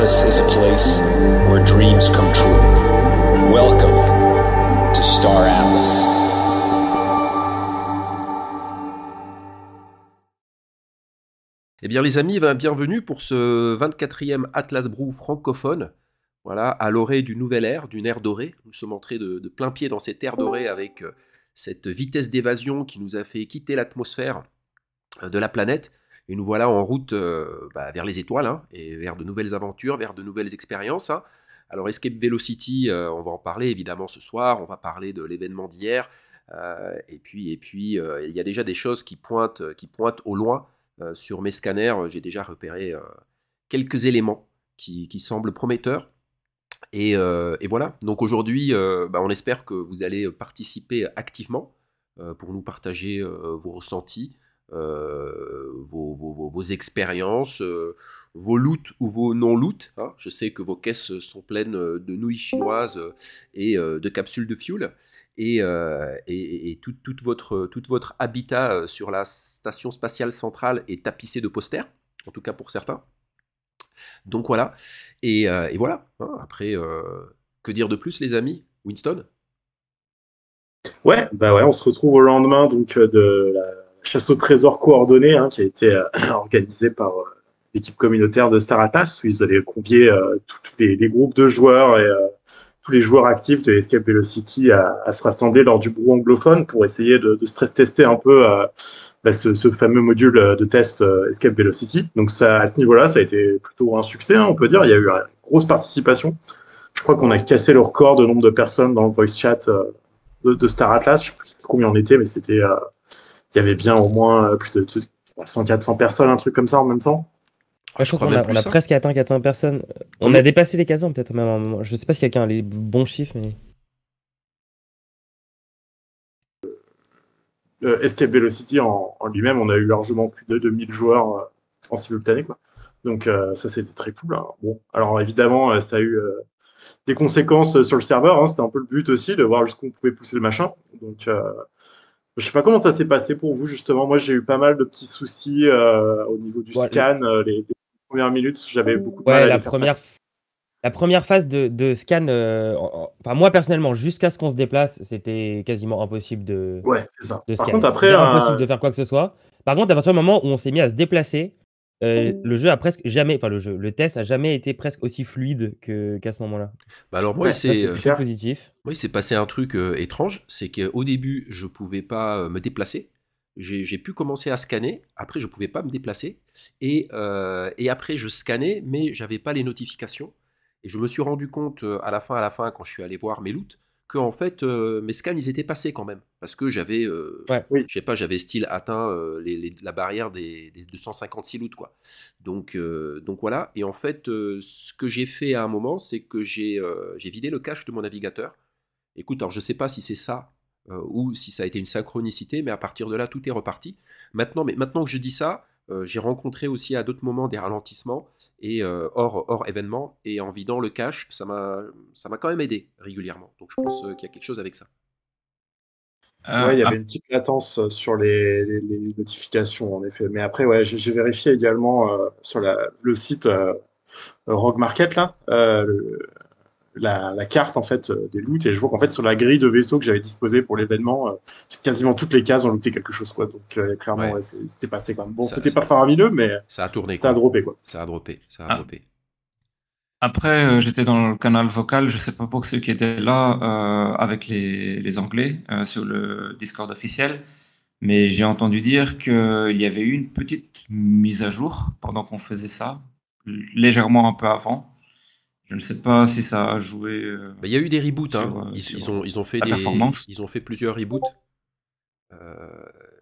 Atlas is a place where dreams come true. Welcome to Star Atlas. Eh bien les amis, bienvenue pour ce 24e Atlas Brew francophone. Voilà, à l'orée d'une nouvelle ère, d'une ère dorée. Nous sommes entrés de plein pied dans cette ère dorée avec cette vitesse d'évasion qui nous a fait quitter l'atmosphère de la planète. Et nous voilà en route vers les étoiles, hein, et vers de nouvelles aventures, vers de nouvelles expériences. Hein. Alors Escape Velocity, on va en parler évidemment ce soir. On va parler de l'événement d'hier. Et puis, il y a déjà des choses qui pointent au loin. Sur mes scanners, j'ai déjà repéré quelques éléments qui semblent prometteurs. Et voilà, donc aujourd'hui, on espère que vous allez participer activement pour nous partager vos ressentis, vos expériences, vos loots ou vos non-loots. Hein. Je sais que vos caisses sont pleines de nouilles chinoises et de capsules de fuel. Et tout votre habitat sur la station spatiale centrale est tapissé de posters, en tout cas pour certains. Donc voilà, et voilà. Hein. Après, que dire de plus, les amis? Winston? Ouais, bah ouais, on se retrouve au lendemain donc de la chasse au trésor coordonnée hein, qui a été organisée par l'équipe communautaire de Star Atlas, où ils allaient convier tous les groupes de joueurs et tous les joueurs actifs de Escape Velocity à se rassembler lors du brew anglophone pour essayer de stress tester un peu ce fameux module de test Escape Velocity. Donc ça, à ce niveau-là, ça a été plutôt un succès, hein, on peut dire. Il y a eu une grosse participation. Je crois qu'on a cassé le record de nombre de personnes dans le voice chat de Star Atlas. Je ne sais plus combien on était, mais c'était, il y avait bien au moins plus de 300-400 personnes, un truc comme ça en même temps. Ouais, je crois qu'on a presque atteint 400 personnes. On a dépassé les 400 peut-être même à un moment. Je ne sais pas si quelqu'un a les bons chiffres, mais... Escape Velocity en lui-même, on a eu largement plus de 2000 joueurs en simultané, quoi. Donc ça, c'était très cool. Hein. Bon, alors évidemment, ça a eu des conséquences sur le serveur. Hein. C'était un peu le but aussi, de voir jusqu'où on pouvait pousser le machin. Donc je sais pas comment ça s'est passé pour vous, justement. Moi, j'ai eu pas mal de petits soucis au niveau du scan. Les premières minutes, j'avais beaucoup de mal à les faire. La première phase de scan, enfin moi personnellement, jusqu'à ce qu'on se déplace, c'était quasiment impossible de c'est ça. de Par scanner. contre, après, C'était impossible de faire quoi que ce soit. Par contre, à partir du moment où on s'est mis à se déplacer, le jeu a presque jamais, enfin le test a jamais été presque aussi fluide qu'à ce moment-là. Bah alors moi, c'est plutôt positif. Moi, il s'est passé un truc étrange, c'est qu'au début, je pouvais pas me déplacer. J'ai pu commencer à scanner, après je pouvais pas me déplacer, et après je scannais, mais j'avais pas les notifications. Et je me suis rendu compte à la fin, quand je suis allé voir mes loots, que en fait mes scans ils étaient passés quand même, parce que j'avais, je sais pas, j'avais style atteint la barrière des 256 loots quoi. Donc voilà. Et en fait, ce que j'ai fait à un moment, c'est que j'ai vidé le cache de mon navigateur. Écoute, alors je sais pas si c'est ça ou si ça a été une synchronicité, mais à partir de là, tout est reparti. Maintenant que je dis ça, j'ai rencontré aussi à d'autres moments des ralentissements et hors événement, et en vidant le cache, ça m'a quand même aidé régulièrement. Donc je pense qu'il y a quelque chose avec ça. Ouais, il y avait une petite latence sur les notifications, en effet. Mais après, ouais, j'ai vérifié également sur le site Rogue Market, là, la carte en fait des loots, et je vois qu'en fait sur la grille de vaisseau que j'avais disposée pour l'événement, quasiment toutes les cases ont looté quelque chose, quoi. Donc clairement, ouais, c'est passé quand même. Bon, c'était pas faramineux, mais ça a tourné, ça a droppé, quoi. Ça a droppé. Après, j'étais dans le canal vocal, je sais pas pour ceux qui étaient là avec les Anglais sur le Discord officiel, mais j'ai entendu dire qu'il y avait eu une petite mise à jour pendant qu'on faisait ça, légèrement un peu avant. Je ne sais pas si ça a joué. Il y a eu des reboots, hein. Ils ont fait plusieurs reboots.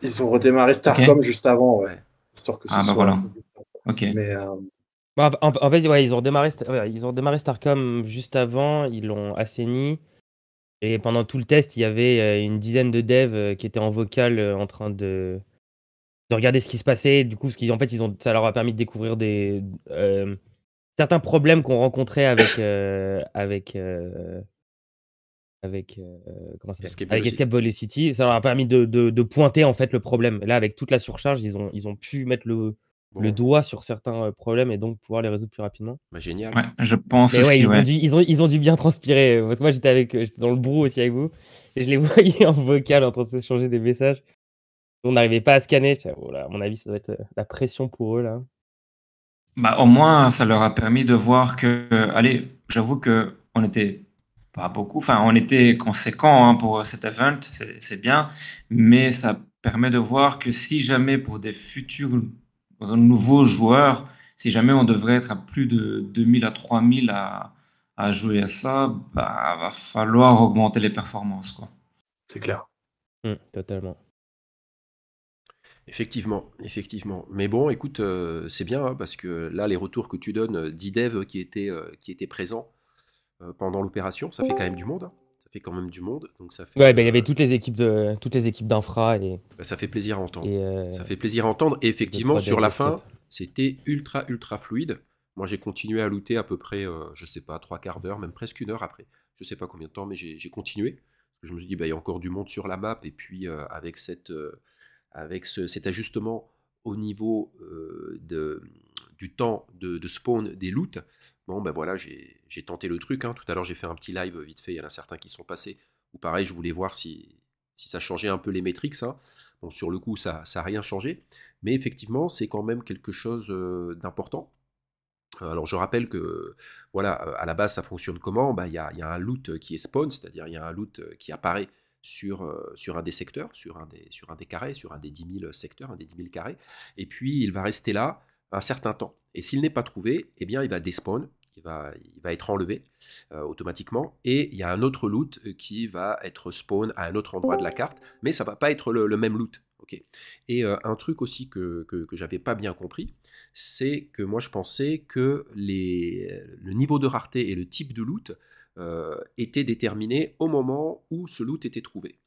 Ils ont redémarré Starcom juste avant, ouais. Histoire que ce soit voilà. Ok. Mais en fait, ouais, ils ont redémarré Starcom juste avant, ils l'ont assaini. Et pendant tout le test, il y avait une dizaine de devs qui étaient en vocal en train de regarder ce qui se passait. Du coup, en fait, ça leur a permis de découvrir certains problèmes qu'on rencontrait avec Escape Velocity. Ça leur a permis de pointer en fait le problème. Là, avec toute la surcharge, ils ont pu mettre le le Bon, doigt sur certains problèmes et donc pouvoir les résoudre plus rapidement. bah, génial. Ouais, je pense Mais ouais, aussi, ouais. ils ont dû bien transpirer. Parce que moi, j'étais dans le brou aussi avec vous. Et je les voyais en vocal en train de s'échanger des messages. On n'arrivait pas à scanner. J'étais, oh là, à mon avis, ça doit être la pression pour eux là. Bah, au moins, ça leur a permis de voir que, allez, j'avoue que on était pas beaucoup, enfin, on était conséquent hein, pour cet event, c'est bien, mais ça permet de voir que si jamais pour des futurs nouveaux joueurs, si jamais on devrait être à plus de 2000 à 3000 à jouer à ça, bah, va falloir augmenter les performances, quoi. C'est clair. Totalement. Effectivement, effectivement. Mais bon, écoute, c'est bien hein, parce que là, les retours que tu donnes d'e-dev qui étaient présents pendant l'opération, ça fait quand même du monde, hein. Ça fait quand même du monde, donc ça fait, Ouais, bah, il y avait toutes les équipes d'infra et bah, ça fait plaisir à entendre. et Ça fait plaisir à entendre. Et de effectivement, prod sur la d'escape. fin, c'était ultra, ultra fluide. Moi, j'ai continué à looter à peu près, je sais pas, 3/4 d'heure, même presque 1 heure après. Je sais pas combien de temps, mais j'ai continué. Parce que je me suis dit, bah, il y a encore du monde sur la map. Et puis, avec cet ajustement au niveau du temps de spawn des loots, bon ben voilà, j'ai tenté le truc, hein. Tout à l'heure j'ai fait un petit live vite fait, il y en a certains qui sont passés, ou pareil je voulais voir si ça changeait un peu les métriques, hein. Bon sur le coup ça n'a rien changé, mais effectivement c'est quand même quelque chose d'important. Alors je rappelle que voilà, à la base ça fonctionne comment? Bah, il y a un loot qui est spawn, c'est-à-dire il y a un loot qui apparaît sur un des secteurs, sur un des carrés, sur un des 10 000 secteurs, un des 10 000 carrés, et puis il va rester là un certain temps. Et s'il n'est pas trouvé, eh bien il va despawn, il va être enlevé automatiquement, et il y a un autre loot qui va être spawn à un autre endroit de la carte, mais ça va pas être le même loot. Okay. Et un truc aussi que j'avais pas bien compris, c'est que moi je pensais que le niveau de rareté et le type de loot étaient déterminés au moment où ce loot était trouvé.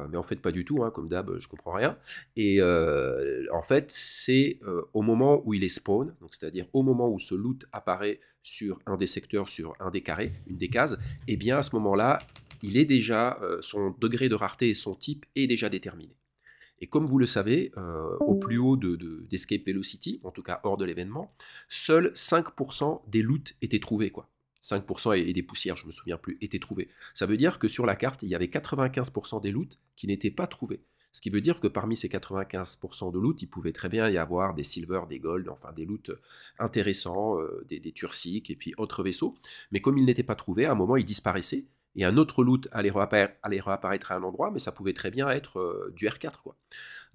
Mais en fait pas du tout, hein, comme d'hab, je comprends rien. Et en fait c'est au moment où il est spawn, donc c'est-à-dire au moment où ce loot apparaît sur un des secteurs, sur un des carrés, une des cases, et bien à ce moment-là, il est déjà, son degré de rareté et son type est déjà déterminé. Et comme vous le savez, au plus haut d'Escape Velocity, en tout cas hors de l'événement, seuls 5% des loots étaient trouvés, quoi. 5% et des poussières, je ne me souviens plus, étaient trouvés. Ça veut dire que sur la carte, il y avait 95% des loots qui n'étaient pas trouvés. Ce qui veut dire que parmi ces 95% de loot, il pouvait très bien y avoir des silver, des gold, enfin des loots intéressants, des turciques et puis autres vaisseaux. Mais comme ils n'étaient pas trouvés, à un moment, ils disparaissaient. Et un autre loot allait réapparaître à un endroit, mais ça pouvait très bien être du R4, quoi.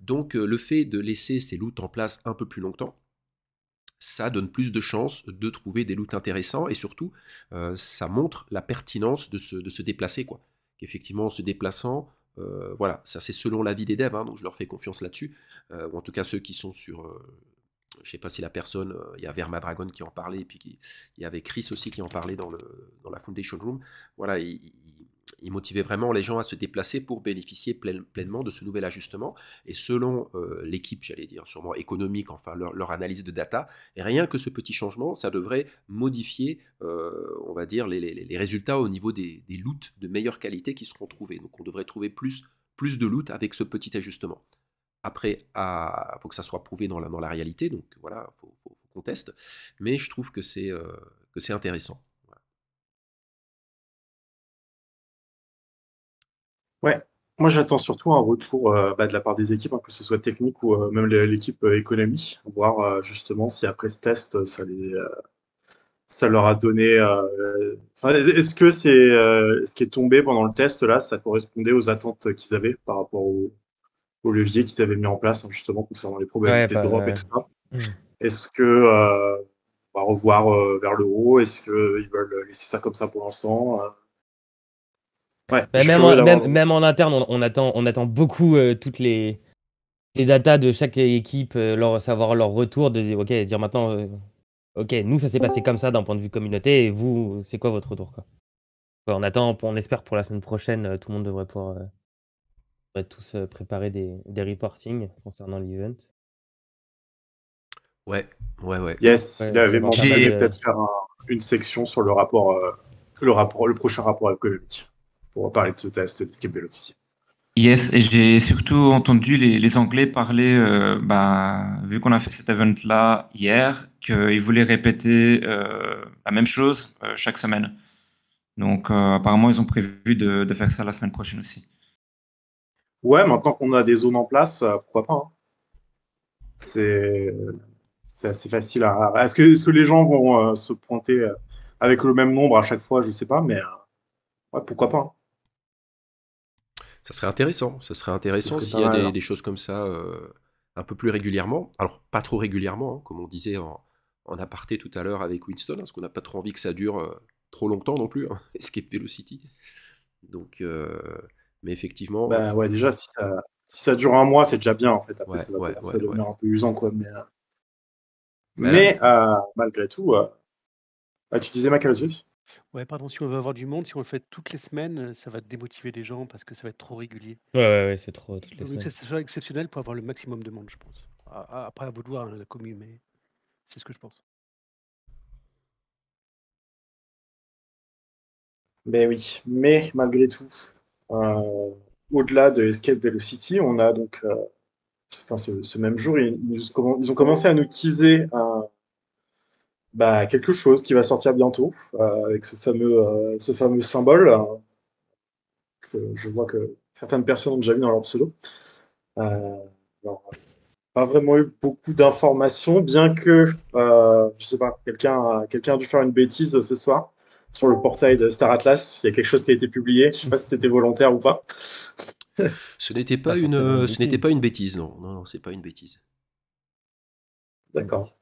Donc le fait de laisser ces loots en place un peu plus longtemps, ça donne plus de chances de trouver des loots intéressants, et surtout, ça montre la pertinence de se déplacer, quoi. Qu'effectivement, en se déplaçant, voilà, ça c'est selon l'avis des devs, hein, donc je leur fais confiance là-dessus, ou en tout cas ceux qui sont sur... je ne sais pas si la personne, il y a Verma Dragon qui en parlait, et puis il y avait Chris aussi qui en parlait dans la Foundation Room. Voilà, il motivait vraiment les gens à se déplacer pour bénéficier pleinement de ce nouvel ajustement. Et selon l'équipe, j'allais dire, sûrement économique, enfin leur analyse de data, et rien que ce petit changement, ça devrait modifier, on va dire, les résultats au niveau des loots de meilleure qualité qui seront trouvés. Donc on devrait trouver plus de loot avec ce petit ajustement. Après, il faut que ça soit prouvé dans la réalité, donc voilà, faut qu'on teste. Mais je trouve que c'est intéressant. Voilà. Ouais, moi j'attends surtout un retour de la part des équipes, hein, que ce soit technique ou même l'équipe économie, voir justement si après ce test, ça leur a donné. Enfin, est-ce que ce qui est tombé pendant le test là, ça correspondait aux attentes qu'ils avaient par rapport au levier qu'ils avaient mis en place, hein, justement concernant les Ouais, probabilités de drop et tout ça. Mmh. Est-ce que on va revoir vers le haut? Est-ce qu'ils veulent laisser ça comme ça pour l'instant? Ouais, je Bah, suis curieux d'avoir. même en interne, on attend beaucoup toutes les datas de chaque équipe, savoir leur retour, de dire, ok, dire maintenant, ok, nous ça s'est passé comme ça d'un point de vue communauté, et vous, c'est quoi votre retour, quoi. Ouais, on espère pour la semaine prochaine, tout le monde devrait pouvoir devrait tous préparer des reportings concernant l'event. Ouais, ouais, ouais. Yes, Ouais, il avait d'avoir pas mentionné mal de... peut-être faire une section sur le rapport, le prochain rapport économique pour parler de ce test d'Escape Velocity. Yes, et j'ai surtout entendu les Anglais parler, vu qu'on a fait cet event-là hier, qu'ils voulaient répéter la même chose chaque semaine. Donc apparemment, ils ont prévu de faire ça la semaine prochaine aussi. Ouais, maintenant qu'on a des zones en place, pourquoi pas, hein. C'est c'est assez facile à. Est-ce que les gens vont se pointer avec le même nombre à chaque fois? Je sais pas, mais ouais, pourquoi pas, hein. Ça serait intéressant. Ça serait Ce intéressant serait s'il pas y a mal, hein. des choses comme ça un peu plus régulièrement. Alors, pas trop régulièrement, hein, comme on disait en aparté tout à l'heure avec Winston, hein, parce qu'on n'a pas trop envie que ça dure trop longtemps non plus, hein, Escape Velocity. Donc, mais effectivement, Bah ouais, déjà, si ça dure un mois, c'est déjà bien, en fait. Après, ouais, ça va ouais, commencer ouais, à ouais. devenir un peu usant, quoi. Mais, Ben, malgré tout, tu disais Macalossus? Ouais, pardon, si on veut avoir du monde, si on le fait toutes les semaines, ça va démotiver les gens parce que ça va être trop régulier. Ouais, c'est trop toutes les Donc, semaines. ça soit exceptionnel pour avoir le maximum de monde, je pense. Après, à vous de voir, hein, la commune, mais c'est ce que je pense. Ben oui, mais malgré tout, euh, au-delà de Escape Velocity, on a donc, enfin, ce même jour, ils ont commencé à nous teaser quelque chose qui va sortir bientôt, avec ce fameux symbole que je vois que certaines personnes ont déjà vu dans leur pseudo. Euh, alors, pas vraiment eu beaucoup d'informations, bien que, je sais pas, quelqu'un a dû faire une bêtise ce soir sur le portail de Star Atlas. Il y a quelque chose qui a été publié. Je sais pas si c'était volontaire ou pas. ce n'était Pas pas forcément une ce n'était bêtise. pas une bêtise, non, non, non, c'est pas une bêtise. D'accord.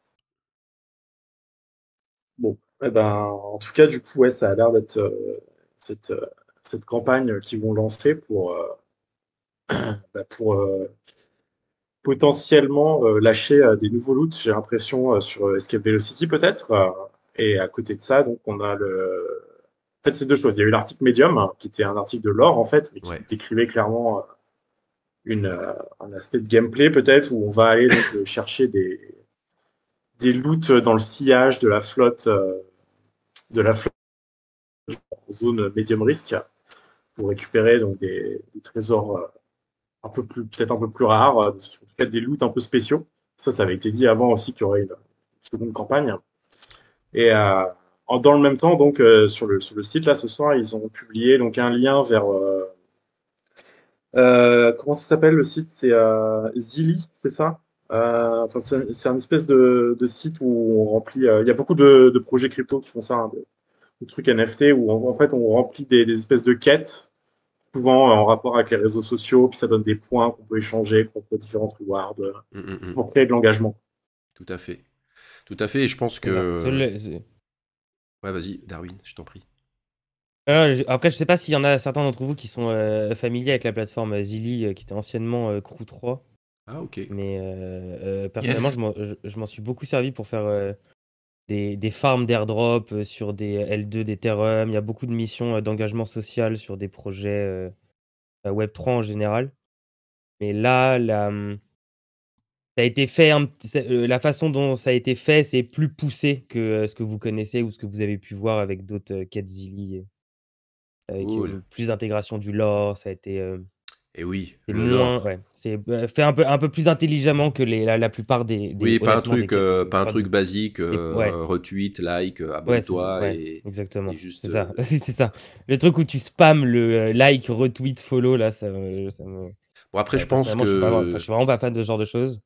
Bon, eh ben, en tout cas, du coup, ouais, ça a l'air d'être cette, euh, cette campagne qu'ils vont lancer pour potentiellement lâcher des nouveaux loots, j'ai l'impression, sur Escape Velocity peut-être. Et à côté de ça, donc, on a le. En fait, c'est deux choses. Il y a eu l'article Medium, qui était un article de lore, en fait, mais qui Ouais. décrivait clairement un aspect de gameplay, peut-être, où on va aller donc, chercher des loots dans le sillage de la flotte en zone medium risque pour récupérer donc, des trésors peut-être un peu plus rares, en tout cas des loots un peu spéciaux. Ça avait été dit avant aussi qu'il y aurait une seconde campagne. Et dans le même temps, donc sur le site là ce soir, ils ont publié donc un lien vers comment ça s'appelle le site? C'est Zilli, c'est ça? Enfin, c'est un espèce de site où on remplit. Il y a beaucoup de projets crypto qui font ça, hein, de trucs NFT où en fait on remplit des espèces de quêtes, souvent en rapport avec les réseaux sociaux, puis ça donne des points qu'on peut échanger contre différentes rewards. C'est pour créer de l'engagement. Tout à fait. Tout à fait, et je pense C'est ça. que... Ouais, vas-y, Darwin, je t'en prie. Après, je sais pas s'il y en a certains d'entre vous qui sont familiers avec la plateforme Zilli, qui était anciennement Crew 3. Ah, ok. Mais personnellement, Yes. je m'en suis beaucoup servi pour faire des farms d'airdrop sur des L2 d'Ethereum. Il y a beaucoup de missions d'engagement social sur des projets Web3 en général. Mais là, ça a été fait, la façon dont ça a été fait, c'est plus poussé que ce que vous connaissez ou ce que vous avez pu voir avec d'autres quêtes Zilli, avec Cool. plus d'intégration du lore. Ça a été Et oui, c'est le moins, lore. ouais, c'est fait un peu plus intelligemment que la plupart Oui, honnêtement, des quêtes. pas un truc basique, Ouais. retweet, like, Ouais, abonne-toi ouais, et exactement. juste. C'est ça. C'est ça. Le truc où tu spams le like, retweet, follow, là, ça me. Bon, après, Personnellement, je suis vraiment pas fan de ce genre de choses.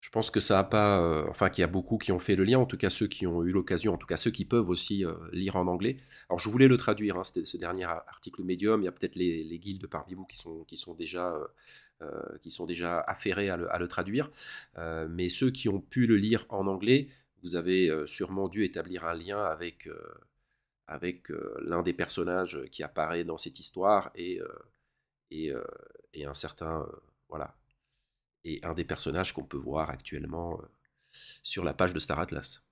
je pense que ça a pas, enfin, qu'il y a beaucoup qui ont fait le lien, en tout cas ceux qui ont eu l'occasion, en tout cas ceux qui peuvent aussi lire en anglais. Alors, je voulais le traduire, hein, ce dernier article Medium. Il y a peut-être les guildes parmi vous qui sont déjà affairés à le traduire. Mais ceux qui ont pu le lire en anglais, vous avez sûrement dû établir un lien avec l'un des personnages qui apparaît dans cette histoire et, euh, et un certain, voilà, et un des personnages qu'on peut voir actuellement sur la page de Star Atlas.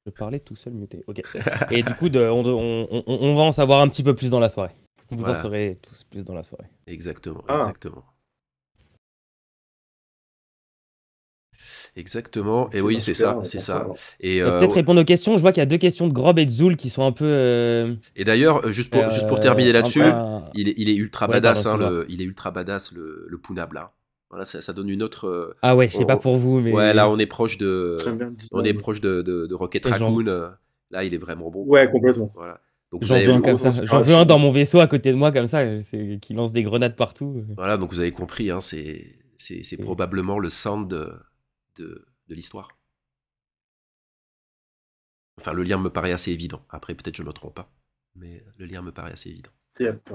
Je parlais tout seul muté. Ok. Et du coup, on va en savoir un petit peu plus dans la soirée. Vous en Voilà. saurez tous plus dans la soirée. Exactement, Ah. exactement. Exactement. Ok, Et oui, bah, c'est super, ça, on va c'est faire ça ça. alors. Et, Peut-être répondre aux questions. Je vois qu'il y a 2 questions de Grob et de Zoul qui sont un peu. et d'ailleurs, juste pour terminer là-dessus, il est ultra Ouais, pardon, badass, hein, excuse-moi. il est ultra badass le Punab là. Voilà, ça donne une autre. Ah ouais, je sais pas pour vous, Ouais, là mais. on est proche J'aime de, bien le on est design. proche de Rocket Et Raccoon. Là, il est vraiment bon, quoi. Ouais, complètement. Voilà. Donc vous J'en avez, veux un Une comme grosse ça. J'en veux un inspiration. dans mon vaisseau à côté de moi comme ça, qui lance des grenades partout. voilà, donc vous avez compris, hein, c'est Et- probablement le sound de l'histoire. Enfin, le lien me paraît assez évident. Après, peut-être je me trompe pas, mais le lien me paraît assez évident. Yep.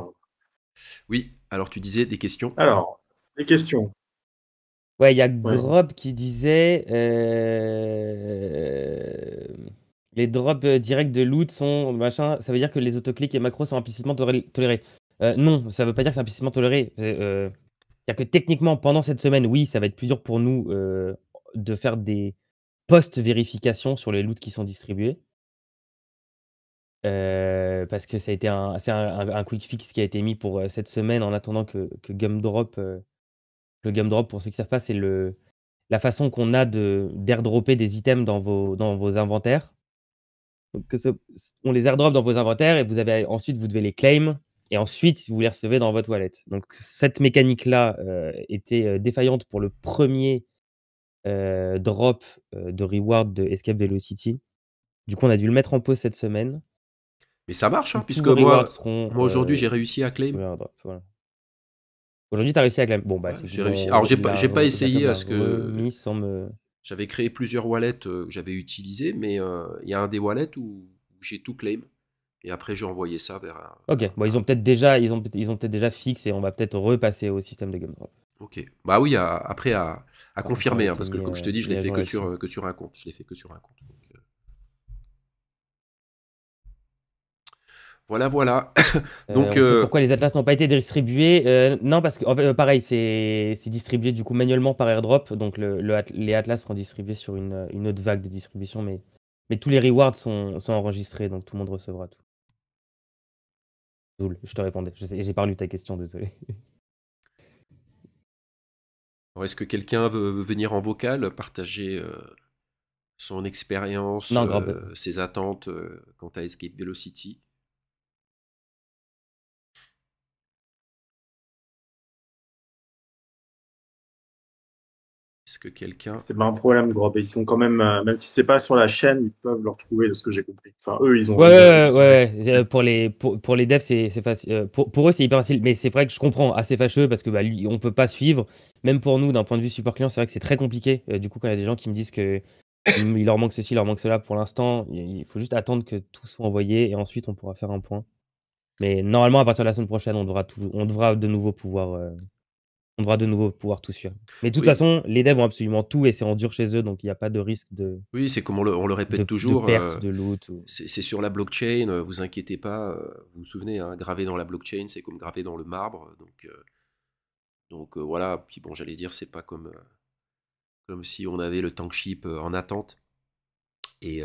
Oui, alors tu disais des questions. Alors, les questions. Ouais, il y a Ouais. Grob qui disait les drops directs de loot sont machin. Ça veut dire que les autoclics et macros sont implicitement tolérés. Non, ça veut pas dire que c'est implicitement toléré. C'est-à-dire que techniquement, pendant cette semaine, oui, ça va être plus dur pour nous de faire des post-vérifications sur les loots qui sont distribués. Parce que ça a été un quick fix qui a été mis pour cette semaine en attendant que Gumdrop. Le Gumdrop, pour ceux qui savent pas, c'est la façon qu'on a d'airdropper des items dans vos inventaires. Donc, on les airdrop dans vos inventaires et ensuite vous devez les claim et ensuite vous les recevez dans votre wallet. Donc cette mécanique-là était défaillante pour le premier drop de reward de Escape Velocity. Du coup, on a dû le mettre en pause cette semaine. Mais ça marche, hein, Tous puisque vos rewards seront moi aujourd'hui j'ai réussi à claim. sous l'airdrop. Voilà. Aujourd'hui, tu as réussi à claim. Bon, bah, Ouais, c'est j'ai réussi. Alors j'ai pas essayé à ce que remis sans me. j'avais créé plusieurs wallets que j'avais utilisés, mais il y a un des wallets où j'ai tout claim. Et après j'ai envoyé ça vers un. Ok, bon, ils ont peut-être déjà fixe et on va peut-être repasser au système de Gumdrop. Ok. Bah oui, après à Pas confirmer, encore hein, été parce que mis, comme je te dis, je mis l'ai à fait jour là-dessus. que sur un compte. Je l'ai fait que sur un compte. Donc, voilà, voilà. Donc, On sait pourquoi les atlas n'ont pas été distribués. Non, parce que en fait, pareil, c'est distribué du coup manuellement par airdrop. Donc les atlas seront distribués sur une autre vague de distribution, mais tous les rewards sont enregistrés, donc tout le monde recevra tout. Cool, je te répondais. J'ai pas lu ta question, désolé. alors, est-ce que quelqu'un veut venir en vocal, partager son expérience, Non, Grob. ses attentes quant à Escape Velocity? Est-ce que quelqu'un... C'est pas un problème, Grob. Ils sont quand même, même si c'est pas sur la chaîne, ils peuvent le retrouver de ce que j'ai compris. Enfin, eux, ils ont. Ouais. Pour les devs, c'est facile. Pour eux, c'est hyper facile. Mais c'est vrai que je comprends, assez fâcheux parce que bah, lui, on peut pas suivre. Même pour nous, d'un point de vue support client, c'est vrai que c'est très compliqué. Du coup, quand il y a des gens qui me disent que il leur manque ceci, il leur manque cela, pour l'instant, il faut juste attendre que tout soit envoyé et ensuite on pourra faire un point. Mais normalement, à partir de la semaine prochaine, on devra de nouveau pouvoir tout suivre. Mais de toute Oui, façon, les devs ont absolument tout et c'est en dur chez eux, donc il n'y a pas de risque oui, c'est comme on le répète de toujours, perte de loot. c'est sur la blockchain, vous inquiétez pas, vous vous souvenez, hein, gravé dans la blockchain, c'est comme gravé dans le marbre, donc voilà, puis bon, j'allais dire, c'est pas comme si on avait le tankship en attente, et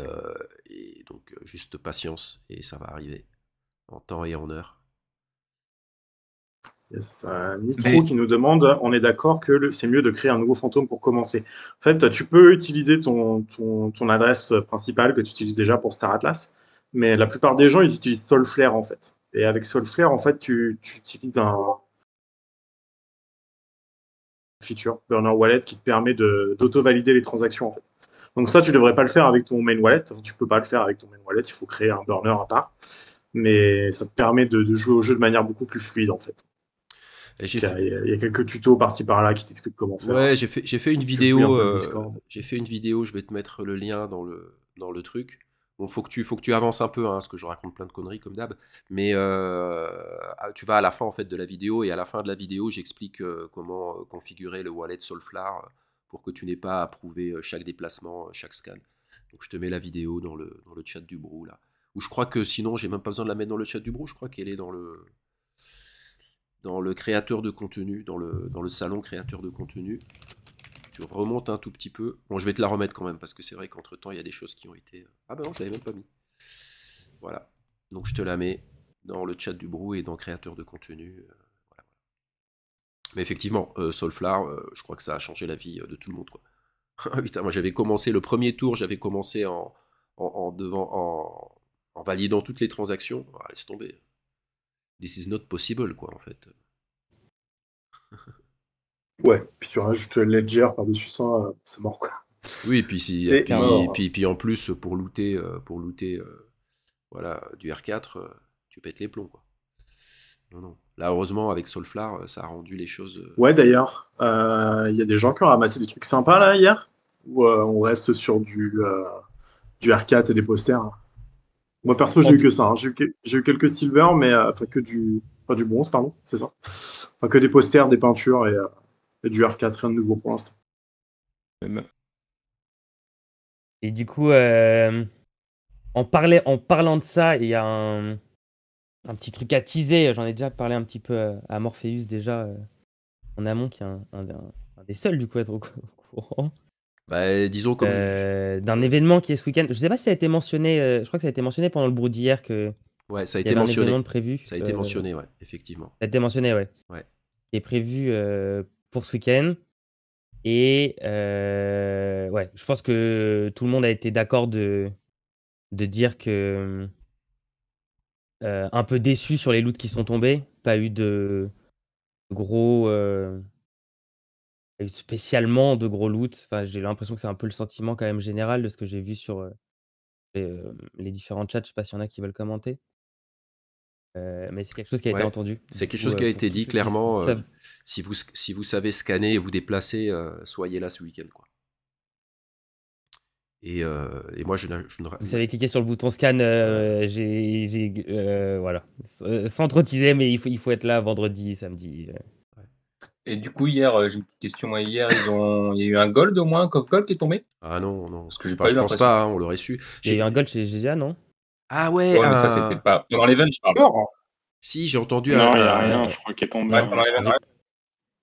donc juste patience, et ça va arriver, en temps et en heure. Yes. Nitro qui nous demande, on est d'accord que c'est mieux de créer un nouveau fantôme pour commencer. En fait, tu peux utiliser ton adresse principale que tu utilises déjà pour Star Atlas, mais la plupart des gens, ils utilisent Solflare en fait. Et avec Solflare, en fait, tu utilises un feature burner wallet qui te permet d'auto-valider les transactions en fait. Donc ça, tu devrais pas le faire avec ton main wallet. Enfin, tu peux pas le faire avec ton main wallet. Il faut créer un burner à part. Mais ça te permet de jouer au jeu de manière beaucoup plus fluide en fait. Et Il y a quelques tutos par-ci par-là qui t'expliquent comment faire. Ouais, j'ai fait une Si tu fouilles un vidéo. peu le Discord. J'ai fait une vidéo. Je vais te mettre le lien dans le truc. Bon, faut que tu avances un peu, hein, parce que je raconte plein de conneries comme d'hab. Mais tu vas à la fin en fait de la vidéo, et à la fin de la vidéo, j'explique comment configurer le wallet Solflare pour que tu n'aies pas à prouver chaque déplacement, chaque scan. Donc je te mets la vidéo dans le chat du Brou là. Ou je crois que sinon, j'ai même pas besoin de la mettre dans le chat du Brou. Je crois qu'elle est dans le créateur de contenu, dans le salon créateur de contenu. Tu remontes un tout petit peu. Bon, je vais te la remettre quand même, parce que c'est vrai qu'entre temps, il y a des choses qui ont été... Ah bah non, je l'avais même pas mis. Voilà. Donc je te la mets dans le chat du Brou et dans créateur de contenu. Voilà. Mais effectivement, Solflare, je crois que ça a changé la vie de tout le monde, quoi. Ah, putain, moi j'avais commencé le premier tour, j'avais commencé en validant toutes les transactions. Ah, laisse tomber. This is not possible, quoi, en fait. Ouais, puis tu rajoutes Ledger par-dessus ça, c'est mort, quoi. Oui, et puis, C'est mort. puis en plus, pour looter voilà, du R4, tu pètes les plombs, quoi. Non, non. Là, heureusement, avec Solflar, ça a rendu les choses. Ouais, d'ailleurs, il y a des gens qui ont ramassé des trucs sympas là hier, ou on reste sur du R4 et des posters. Moi perso, j'ai eu que ça, hein. J'ai eu quelques silver, mais enfin enfin, du bronze, pardon, c'est ça. Enfin, que des posters, des peintures et du R4, rien de nouveau pour l'instant. Et du coup, en parlant de ça, il y a un petit truc à teaser. J'en ai déjà parlé un petit peu à Morpheus déjà en amont, qui est un des seuls du coup à être au courant. Bah, disons comme d'un événement qui est ce week-end. Je sais pas si ça a été mentionné, je crois que ça a été mentionné pendant le Brood d'hier que ouais, ça a il y été avait un mentionné. événement de prévu. Ça a été mentionné, ouais, effectivement. Ça a été mentionné, ouais. Ouais. Qui est prévu pour ce week-end. Et ouais, je pense que tout le monde a été d'accord de dire que un peu déçu sur les loots qui sont tombés. Pas eu de gros. Pas eu spécialement de gros loot. Enfin, j'ai l'impression que c'est un peu le sentiment quand même général de ce que j'ai vu sur les différents chats. Je sais pas s'il y en a qui veulent commenter. Mais c'est quelque chose qui a été Ouais, entendu. c'est Du quelque coup, chose qui a pour été tous dit ceux qui clairement. savent- Si vous savez scanner et vous déplacer, soyez là ce week-end, quoi. Et moi, je ne. Vous savez cliquer sur le bouton scan. Voilà. Sans trop teaser, mais il faut être là vendredi, samedi. Et du coup, hier, j'ai une petite question. Moi, hier, il y a eu un gold au moins, un coff gold qui est tombé? Ah non, non. Parce que j'ai Enfin, pas eu je pense l'impression. pas, hein, on l'aurait su. Il y a eu un gold chez GGA, non? Ah ouais, Ouais, mais ça, c'était pas pendant l'event, je parle. Si, j'ai entendu Non, il n'y a rien, je crois qu'il est tombé. Ouais, pendant l'event, ouais.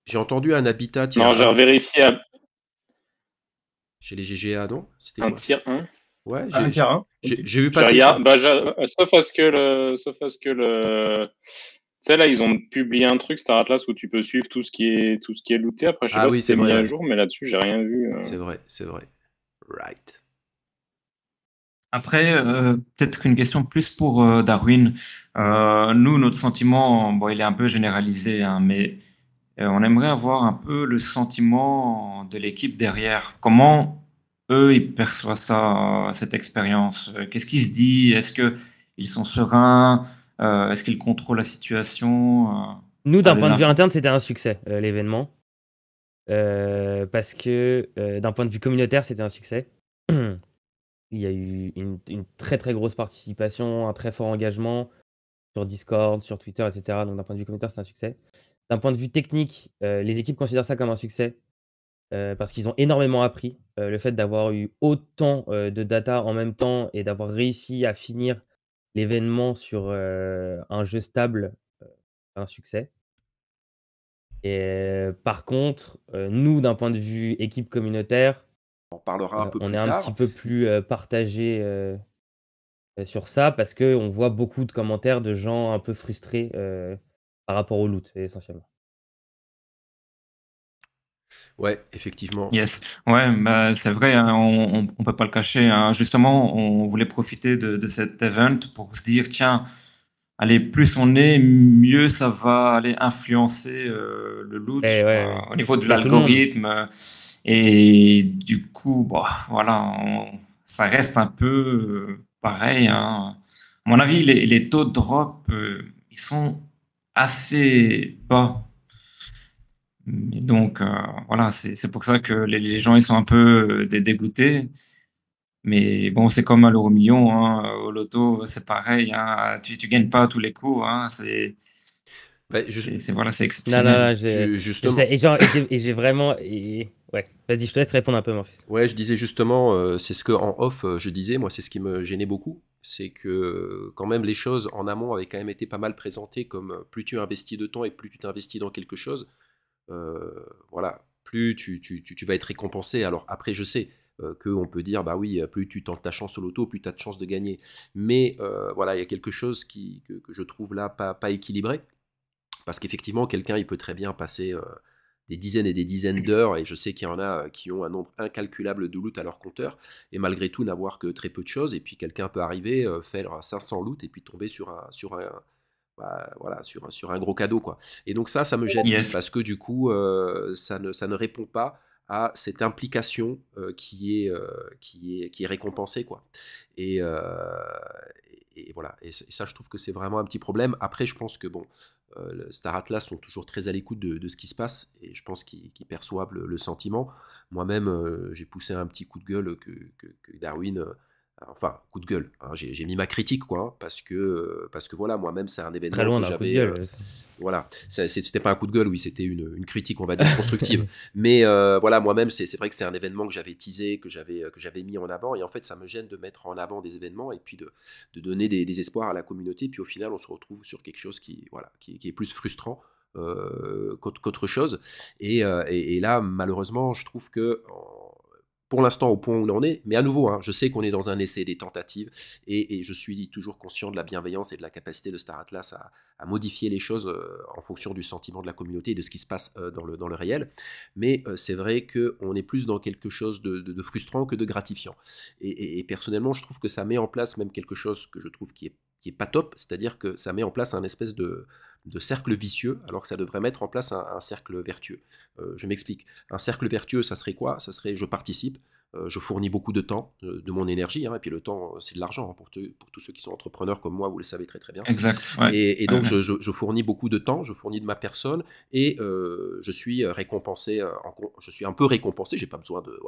J'ai entendu un habitat Non, j'ai vérifié chez les GGA, non? C'était un quoi? tier 1. Ouais, Un tiers 1. j'ai vu J'ai passer ça. regardé, sauf à ce que le. Tu sais, là, ils ont publié un truc, Star Atlas, où tu peux suivre tout ce qui est looté. Après, je sais Ah pas oui, si c'est c'est mis vrai, à ouais. jour, mais là-dessus, j'ai rien vu. C'est vrai, c'est vrai. Right. Après, peut-être qu'une question plus pour Darwin. Nous, notre sentiment, bon, il est un peu généralisé, hein, mais on aimerait avoir un peu le sentiment de l'équipe derrière. Comment eux, ils perçoivent ça, cette expérience? Qu'est-ce qui se dit? Est-ce qu'ils sont sereins? Est-ce qu'ils contrôlent la situation? Nous, T'as d'un des point de vue infos? interne, c'était un succès, l'événement. Parce que d'un point de vue communautaire, c'était un succès. Il y a eu une très très grosse participation, un très fort engagement sur Discord, sur Twitter, etc. Donc d'un point de vue communautaire, c'est un succès. D'un point de vue technique, les équipes considèrent ça comme un succès parce qu'ils ont énormément appris. Le fait d'avoir eu autant de data en même temps et d'avoir réussi à finir l'événement sur un jeu stable, c'est un succès. Et par contre, nous, d'un point de vue équipe communautaire, On en parlera un peu on plus est un tard. petit peu plus partagé sur ça parce qu'on voit beaucoup de commentaires de gens un peu frustrés par rapport au loot, essentiellement. Ouais, effectivement. Yes, ouais, bah, c'est vrai, hein, on peut pas le cacher, hein. Justement, on voulait profiter de cet event pour se dire, tiens, allez, plus on est, mieux ça va aller influencer le loot Et ouais. au niveau de Pour tout le monde. l'algorithme. Et du coup, bon, voilà, ça reste un peu pareil, hein. À mon avis, les taux de drop, ils sont assez bas. Et donc, voilà, c'est pour ça que les gens ils sont un peu dégoûtés. Mais bon, c'est comme à l'euro-million, hein, au loto, c'est pareil, hein, tu gagnes pas à tous les coups, hein, Bah, voilà, c'est Non, exceptionnel. je justement. sais. Et j'ai vraiment. Ouais, vas-y, je te laisse répondre un peu, Morpheus. Ouais, je disais justement, c'est ce que en off je disais, moi c'est ce qui me gênait beaucoup, c'est que quand même les choses en amont avaient quand même été pas mal présentées comme plus tu investis de temps et plus tu t'investis dans quelque chose, voilà, plus tu vas être récompensé. Alors après, je sais qu'on peut dire, bah oui, plus tu tentes ta chance au loto, plus tu as de chances de gagner. Mais voilà, il y a quelque chose que je trouve là pas équilibré. Parce qu'effectivement, quelqu'un, il peut très bien passer des dizaines et des dizaines d'heures, et je sais qu'il y en a qui ont un nombre incalculable de loot à leur compteur, et malgré tout n'avoir que très peu de choses, et puis quelqu'un peut arriver, faire 500 loot, et puis tomber sur un gros cadeau, quoi. Et donc ça me gêne, Yes. parce que du coup, ça ne répond pas à cette implication qui est récompensée, quoi. Et, euh, et voilà. Et ça, je trouve que c'est vraiment un petit problème. Après, je pense que bon, le Star Atlas sont toujours très à l'écoute de ce qui se passe, et je pense qu'ils perçoivent le sentiment. Moi-même, j'ai poussé un petit coup de gueule que Darwin. Enfin, coup de gueule, hein, j'ai mis ma critique, quoi, hein, parce que voilà, moi-même, c'est un Très événement loin que d'un coup de j'avais. gueule. Voilà, c'était pas un coup de gueule, oui, c'était une critique, on va dire, constructive. Mais voilà, moi-même, c'est vrai que c'est un événement que j'avais teasé, que j'avais mis en avant, et en fait, ça me gêne de mettre en avant des événements et puis de donner des espoirs à la communauté, puis au final, on se retrouve sur quelque chose qui est plus frustrant qu'autre chose. Et là, malheureusement, je trouve que pour l'instant, au point où on en est, mais à nouveau, hein, je sais qu'on est dans un essai, des tentatives, et je suis toujours conscient de la bienveillance et de la capacité de Star Atlas à modifier les choses en fonction du sentiment de la communauté et de ce qui se passe dans le réel. Mais c'est vrai qu'on est plus dans quelque chose de frustrant que de gratifiant. Et personnellement, je trouve que ça met en place même quelque chose que je trouve qui est pas top, c'est-à-dire que ça met en place un espèce de cercle vicieux, alors que ça devrait mettre en place un cercle vertueux. Je m'explique. Un cercle vertueux, ça serait quoi? Ça serait je participe, je fournis beaucoup de temps, de mon énergie, hein, et puis le temps, c'est de l'argent, hein, pour tous ceux qui sont entrepreneurs comme moi, vous le savez très très bien. Exact. Ouais. Et donc Ouais. je fournis beaucoup de temps, je fournis de ma personne, et je suis récompensé, je suis un peu récompensé, j'ai pas besoin de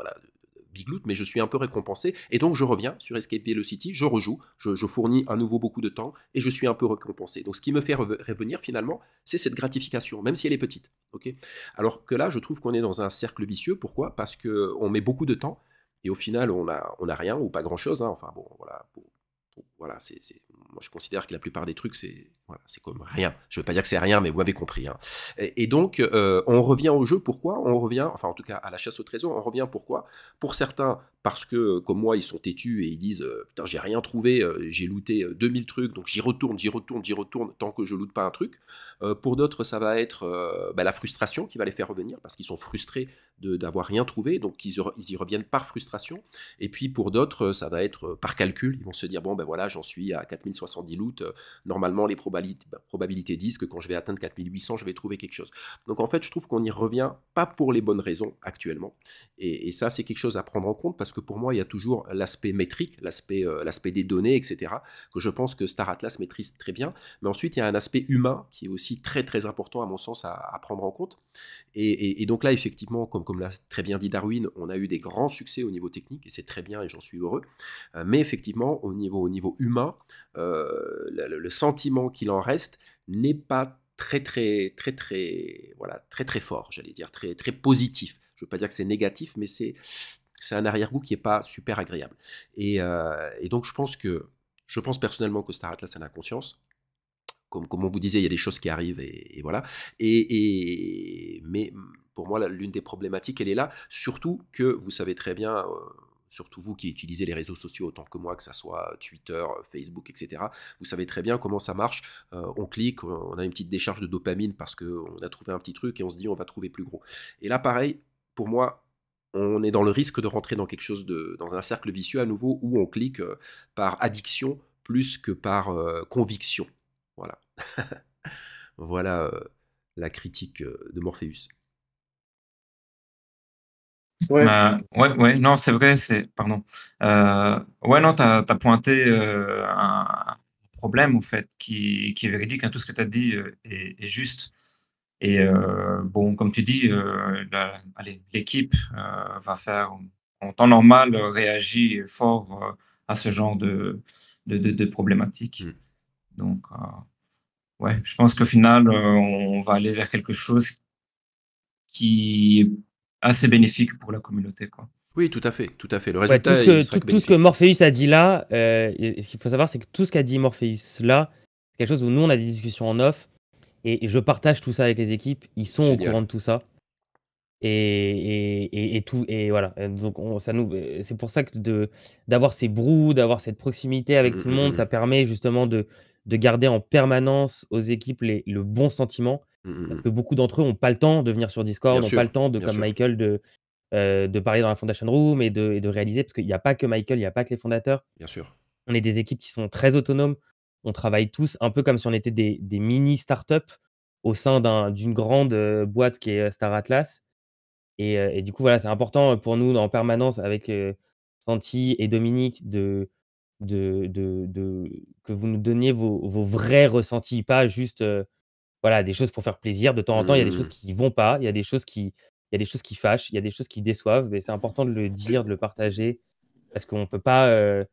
big loot, mais je suis un peu récompensé, et donc je reviens sur Escape Velocity, je rejoue, je fournis à nouveau beaucoup de temps, et je suis un peu récompensé. Donc ce qui me fait revenir finalement, c'est cette gratification, même si elle est petite. Okay, alors que là, je trouve qu'on est dans un cercle vicieux. Pourquoi? Parce qu'on met beaucoup de temps, et au final, on a rien ou pas grand-chose, hein. Enfin bon, voilà, voilà, moi je considère que la plupart des trucs, c'est comme rien. Je ne veux pas dire que c'est rien, mais vous m'avez compris, hein. Et donc, on revient au jeu. Pourquoi? On revient, enfin en tout cas à la chasse au trésor, on revient pourquoi? Pour certains, parce que comme moi, ils sont têtus et ils disent putain, j'ai rien trouvé, j'ai looté 2000 trucs, donc j'y retourne tant que je loote pas un truc. Pour d'autres, ça va être la frustration qui va les faire revenir, parce qu'ils sont frustrés d'avoir rien trouvé, donc ils y reviennent par frustration. Et puis pour d'autres, ça va être par calcul. Ils vont se dire, bon ben voilà, j'en suis à 4070 loot, normalement les probabilités disent que quand je vais atteindre 4800, je vais trouver quelque chose. Donc en fait, je trouve qu'on n'y revient pas pour les bonnes raisons actuellement. Et ça, c'est quelque chose à prendre en compte, parce que pour moi, il y a toujours l'aspect métrique, l'aspect des données, etc., que je pense que Star Atlas maîtrise très bien. Mais ensuite, il y a un aspect humain qui est aussi très très important, à mon sens, à prendre en compte. Et donc là, effectivement, comme l'a très bien dit Darwin, on a eu des grands succès au niveau technique, et c'est très bien, et j'en suis heureux. Mais effectivement, au niveau humain, le sentiment qu'il en reste n'est pas très fort, j'allais dire, très très positif. Je ne veux pas dire que c'est négatif, mais c'est un arrière-goût qui n'est pas super agréable. Et donc je pense personnellement que Star Atlas en a conscience. Comme on vous disait, il y a des choses qui arrivent, et voilà. Mais pour moi, l'une des problématiques, elle est là. Surtout que vous savez très bien, surtout vous qui utilisez les réseaux sociaux autant que moi, que ça soit Twitter, Facebook, etc., vous savez très bien comment ça marche. On clique, on a une petite décharge de dopamine parce qu'on a trouvé un petit truc, et on se dit on va trouver plus gros. Et là, pareil, pour moi, on est dans le risque de rentrer dans quelque chose dans un cercle vicieux à nouveau, où on clique par addiction plus que par conviction. Voilà. Voilà la critique de Morpheus. Ouais. Ouais, non, c'est vrai, pardon. Ouais, non, t'as pointé un problème, au fait, qui est véridique, hein. Tout ce que tu as dit est juste. Et bon, comme tu dis, allez, l'équipe va faire, en temps normal, réagit fort à ce genre de problématiques. Donc, ouais, je pense qu'au final, on va aller vers quelque chose qui est assez bénéfique pour la communauté, quoi. Oui, tout à fait, tout à fait. Le Ouais, résultat, il sera que tout ce que bénéfique. Morpheus a dit là, et ce qu'il faut savoir, c'est que tout ce qu'a dit Morpheus là, c'est quelque chose où nous, on a des discussions en off, et je partage tout ça avec les équipes. Ils sont au Génial. courant de tout ça. Et tout, et voilà. Donc, c'est pour ça que d'avoir ces brous, d'avoir cette proximité avec tout le monde, ça permet justement de garder en permanence aux équipes le bon sentiment. Parce que beaucoup d'entre eux n'ont pas le temps de venir sur Discord, Bien n'ont sûr, pas le temps de, bien comme sûr. Michael, de parler dans la Foundation Room et de réaliser, parce qu'il n'y a pas que Michael, il n'y a pas que les fondateurs. Bien sûr. On est des équipes qui sont très autonomes. On travaille tous un peu comme si on était des mini startups au sein d'une grande boîte qui est Star Atlas. Et du coup, voilà, c'est important pour nous en permanence avec Santi et Dominique que vous nous donniez vos vrais ressentis, pas juste voilà, des choses pour faire plaisir. De temps en temps, il y a des choses Mmh. qui vont pas, il y a des choses qui fâchent, il y a des choses qui déçoivent, mais c'est important de le dire, de le partager parce qu'on peut pas,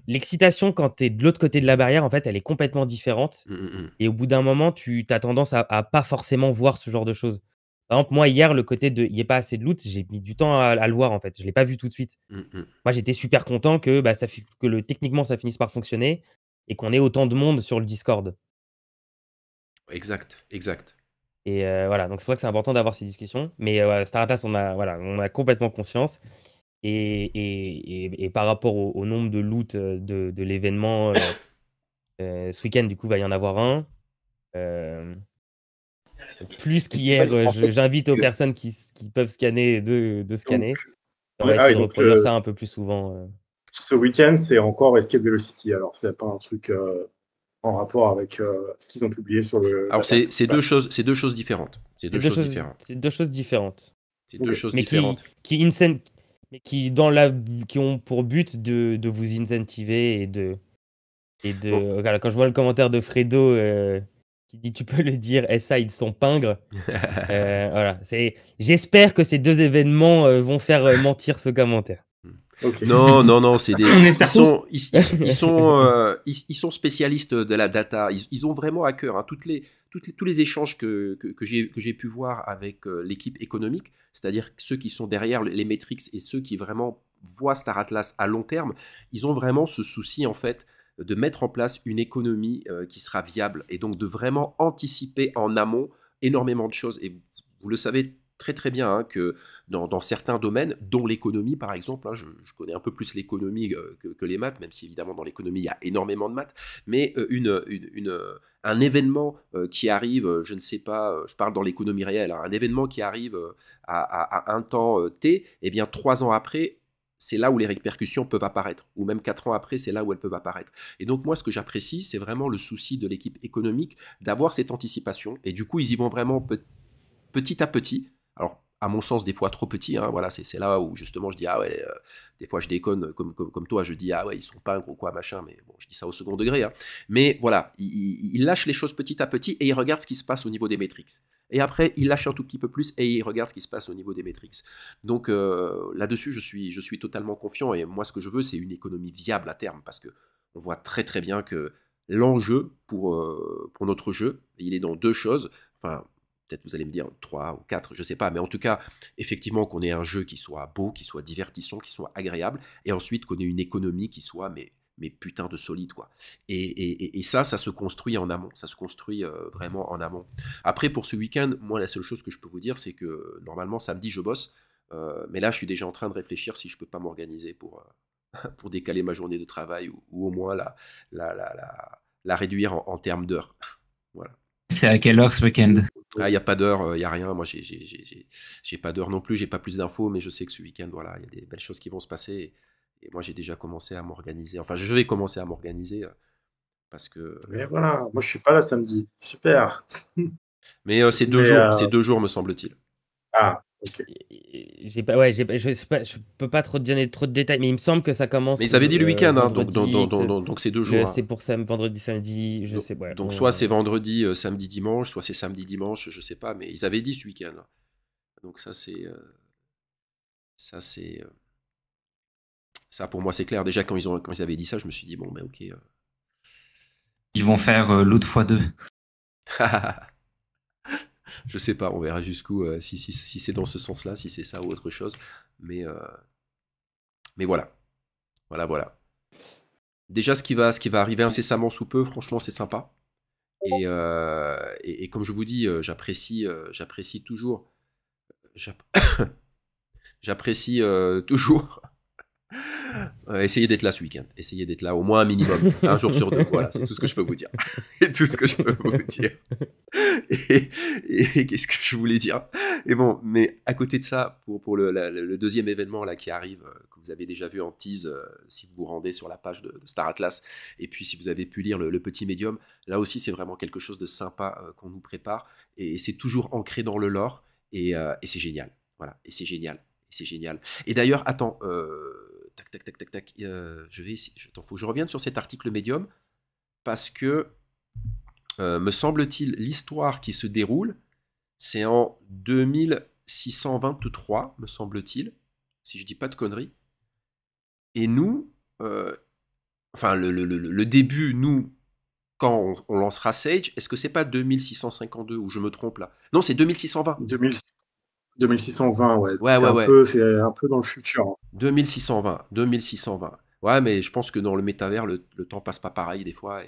l'excitation quand tu es de l'autre côté de la barrière, en fait, elle est complètement différente Mmh. et au bout d'un moment, tu as tendance à pas forcément voir ce genre de choses. Par exemple, moi, hier, le côté de il y ait pas assez de loot, j'ai mis du temps à le voir, en fait. Je l'ai pas vu tout de suite. Mmh. Moi, j'étais super content que, bah, techniquement, ça finisse par fonctionner et qu'on ait autant de monde sur le Discord. Exact, exact. Et voilà, donc c'est pour ça que c'est important d'avoir ces discussions. Mais ouais, Star Atlas, on a complètement conscience. Et par rapport au nombre de loot de l'événement, ce week-end, du coup, va y en avoir un. Plus qu'hier, En fait, j'invite aux personnes qui peuvent scanner de donc, scanner. On ouais, va essayer de reproduire ça un peu plus souvent. ce week-end, c'est encore Escape Velocity. Alors, c'est pas un truc en rapport avec ce qu'ils ont publié sur Alors, la page c'est principale. deux choses différentes. C'est deux C'est choses différentes. deux choses différentes. C'est deux Ok. choses Mais différentes. qui ont pour but de vous incentiver Bon. voilà, quand je vois le commentaire de Fredo qui dit tu peux le dire, SA ils sont pingres. Voilà, j'espère que ces deux événements vont faire mentir ce commentaire. Ok. Non, c'est des. On espère tous. Ils sont spécialistes de la data. Ils ont vraiment à cœur hein, tous les échanges que j'ai pu voir avec l'équipe économique, c'est-à-dire ceux qui sont derrière les metrics et ceux qui vraiment voient Star Atlas à long terme. Ils ont vraiment ce souci en fait de mettre en place une économie qui sera viable et donc de vraiment anticiper en amont énormément de choses. Et vous le savez très très bien hein, que dans certains domaines, dont l'économie par exemple, hein, je connais un peu plus l'économie que les maths, même si évidemment dans l'économie il y a énormément de maths, mais un événement qui arrive, je ne sais pas, je parle dans l'économie réelle, hein, un événement qui arrive à un temps T, et bien 3 ans après, c'est là où les répercussions peuvent apparaître, ou même 4 ans après, c'est là où elles peuvent apparaître. Et donc moi, ce que j'apprécie, c'est vraiment le souci de l'équipe économique d'avoir cette anticipation, et du coup, ils y vont vraiment petit à petit. Alors, à mon sens, des fois trop petit. Hein, voilà, c'est là où justement je dis ah ouais, des fois je déconne comme toi, je dis ah ouais, ils sont pas un gros quoi machin, mais bon, je dis ça au second degré. Hein. Mais voilà, ils lâchent les choses petit à petit et ils regardent ce qui se passe au niveau des métriques. Et après, ils lâchent un tout petit peu plus et ils regardent ce qui se passe au niveau des métriques. Donc là-dessus, je suis totalement confiant et moi, ce que je veux, c'est une économie viable à terme parce que on voit très très bien que l'enjeu pour notre jeu, il est dans deux choses. Enfin, peut-être vous allez me dire 3 ou 4, je sais pas, mais en tout cas, effectivement, qu'on ait un jeu qui soit beau, qui soit divertissant, qui soit agréable, et ensuite qu'on ait une économie qui soit, mais putain de solide, quoi. Et ça se construit en amont, ça se construit vraiment en amont. Après, pour ce week-end, moi, la seule chose que je peux vous dire, c'est que normalement, samedi, je bosse, mais là, je suis déjà en train de réfléchir si je peux pas m'organiser pour décaler ma journée de travail ou au moins la réduire en termes d'heures. Voilà. C'est à quelle heure ce week-end? Ah, il n'y a pas d'heure, il n'y a rien. Moi, j'ai pas d'heure non plus, j'ai pas plus d'infos, mais je sais que ce week-end, voilà, il y a des belles choses qui vont se passer. Et moi, j'ai déjà commencé à m'organiser. Enfin, je vais commencer à m'organiser parce que. Mais voilà, moi je suis pas là samedi. Super. Mais c'est Mais, 2 jours, me semble-t-il. Ah, ok. Je peux pas trop te donner trop de détails, mais il me semble que ça commence. Mais ils avaient dit le week-end, hein, donc vendredi, c'est 2 jours. c'est pour ça, vendredi, samedi, je sais pas. Donc soit c'est vendredi, samedi, dimanche, soit c'est samedi, dimanche, je sais pas, mais ils avaient dit ce week-end. Donc ça c'est ça pour moi c'est clair. Déjà quand ils avaient dit ça, je me suis dit bon ben ok. Ils vont faire l'autre fois 2. Je sais pas, on verra jusqu'où si c'est dans ce sens-là, si c'est ça ou autre chose. Mais voilà. Voilà. Déjà ce qui va arriver incessamment sous peu, franchement c'est sympa. Et comme je vous dis, j'apprécie toujours. J'apprécie toujours Essayez d'être là ce week-end. Essayez d'être là au moins un minimum, un jour sur deux. Voilà, c'est tout ce que je peux vous dire. C'est tout ce que je peux vous dire. Et, et qu'est-ce que je voulais dire? Et bon, mais à côté de ça, pour le deuxième événement là qui arrive, que vous avez déjà vu en tease, si vous vous rendez sur la page de Star Atlas, et puis si vous avez pu lire le petit médium, là aussi c'est vraiment quelque chose de sympa qu'on nous prépare, et c'est toujours ancré dans le lore, et c'est génial. Voilà, et c'est génial. Et c'est génial. Et d'ailleurs, attends, tac, je vais essayer, attends, faut que je revienne sur cet article médium, parce que me semble-t-il, l'histoire qui se déroule, c'est en 2623, me semble-t-il, si je dis pas de conneries. Et nous, enfin, le début, nous, quand on lancera Sage, est-ce que c'est pas 2652 ou je me trompe là? Non, c'est 2620. 2620, ouais. Ouais, C'est ouais, un ouais. peu, c'est un peu dans le futur, hein. 2620, 2620. Ouais, mais je pense que dans le métavers, le temps passe pas pareil des fois.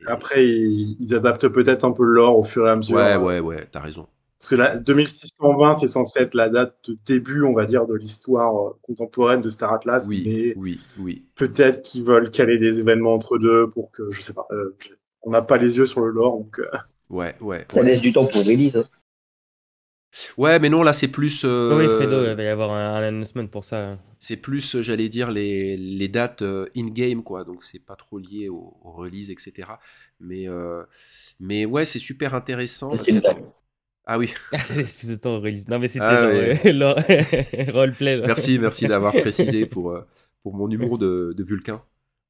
Après, ils adaptent peut-être un peu le lore au fur et à mesure. Ouais, t'as raison. Parce que là, 2620, c'est censé être la date de début, on va dire, de l'histoire contemporaine de Star Atlas, mais Oui. peut-être qu'ils veulent caler des événements entre deux pour que, je sais pas, on n'a pas les yeux sur le lore, donc Ouais. Ça laisse du temps pour release, hein. Ouais, mais non, là, c'est plus. Oui, Fredo, il va y avoir un announcement pour ça. C'est plus, j'allais dire, les dates in-game, quoi. Donc, c'est pas trop lié aux releases, etc. Mais ouais, c'est super intéressant. C'est une blague. Ah oui. Ça laisse plus de temps au release. Non, mais c'était Ah, genre roleplay. Là. Merci d'avoir précisé pour mon humour de Vulcain,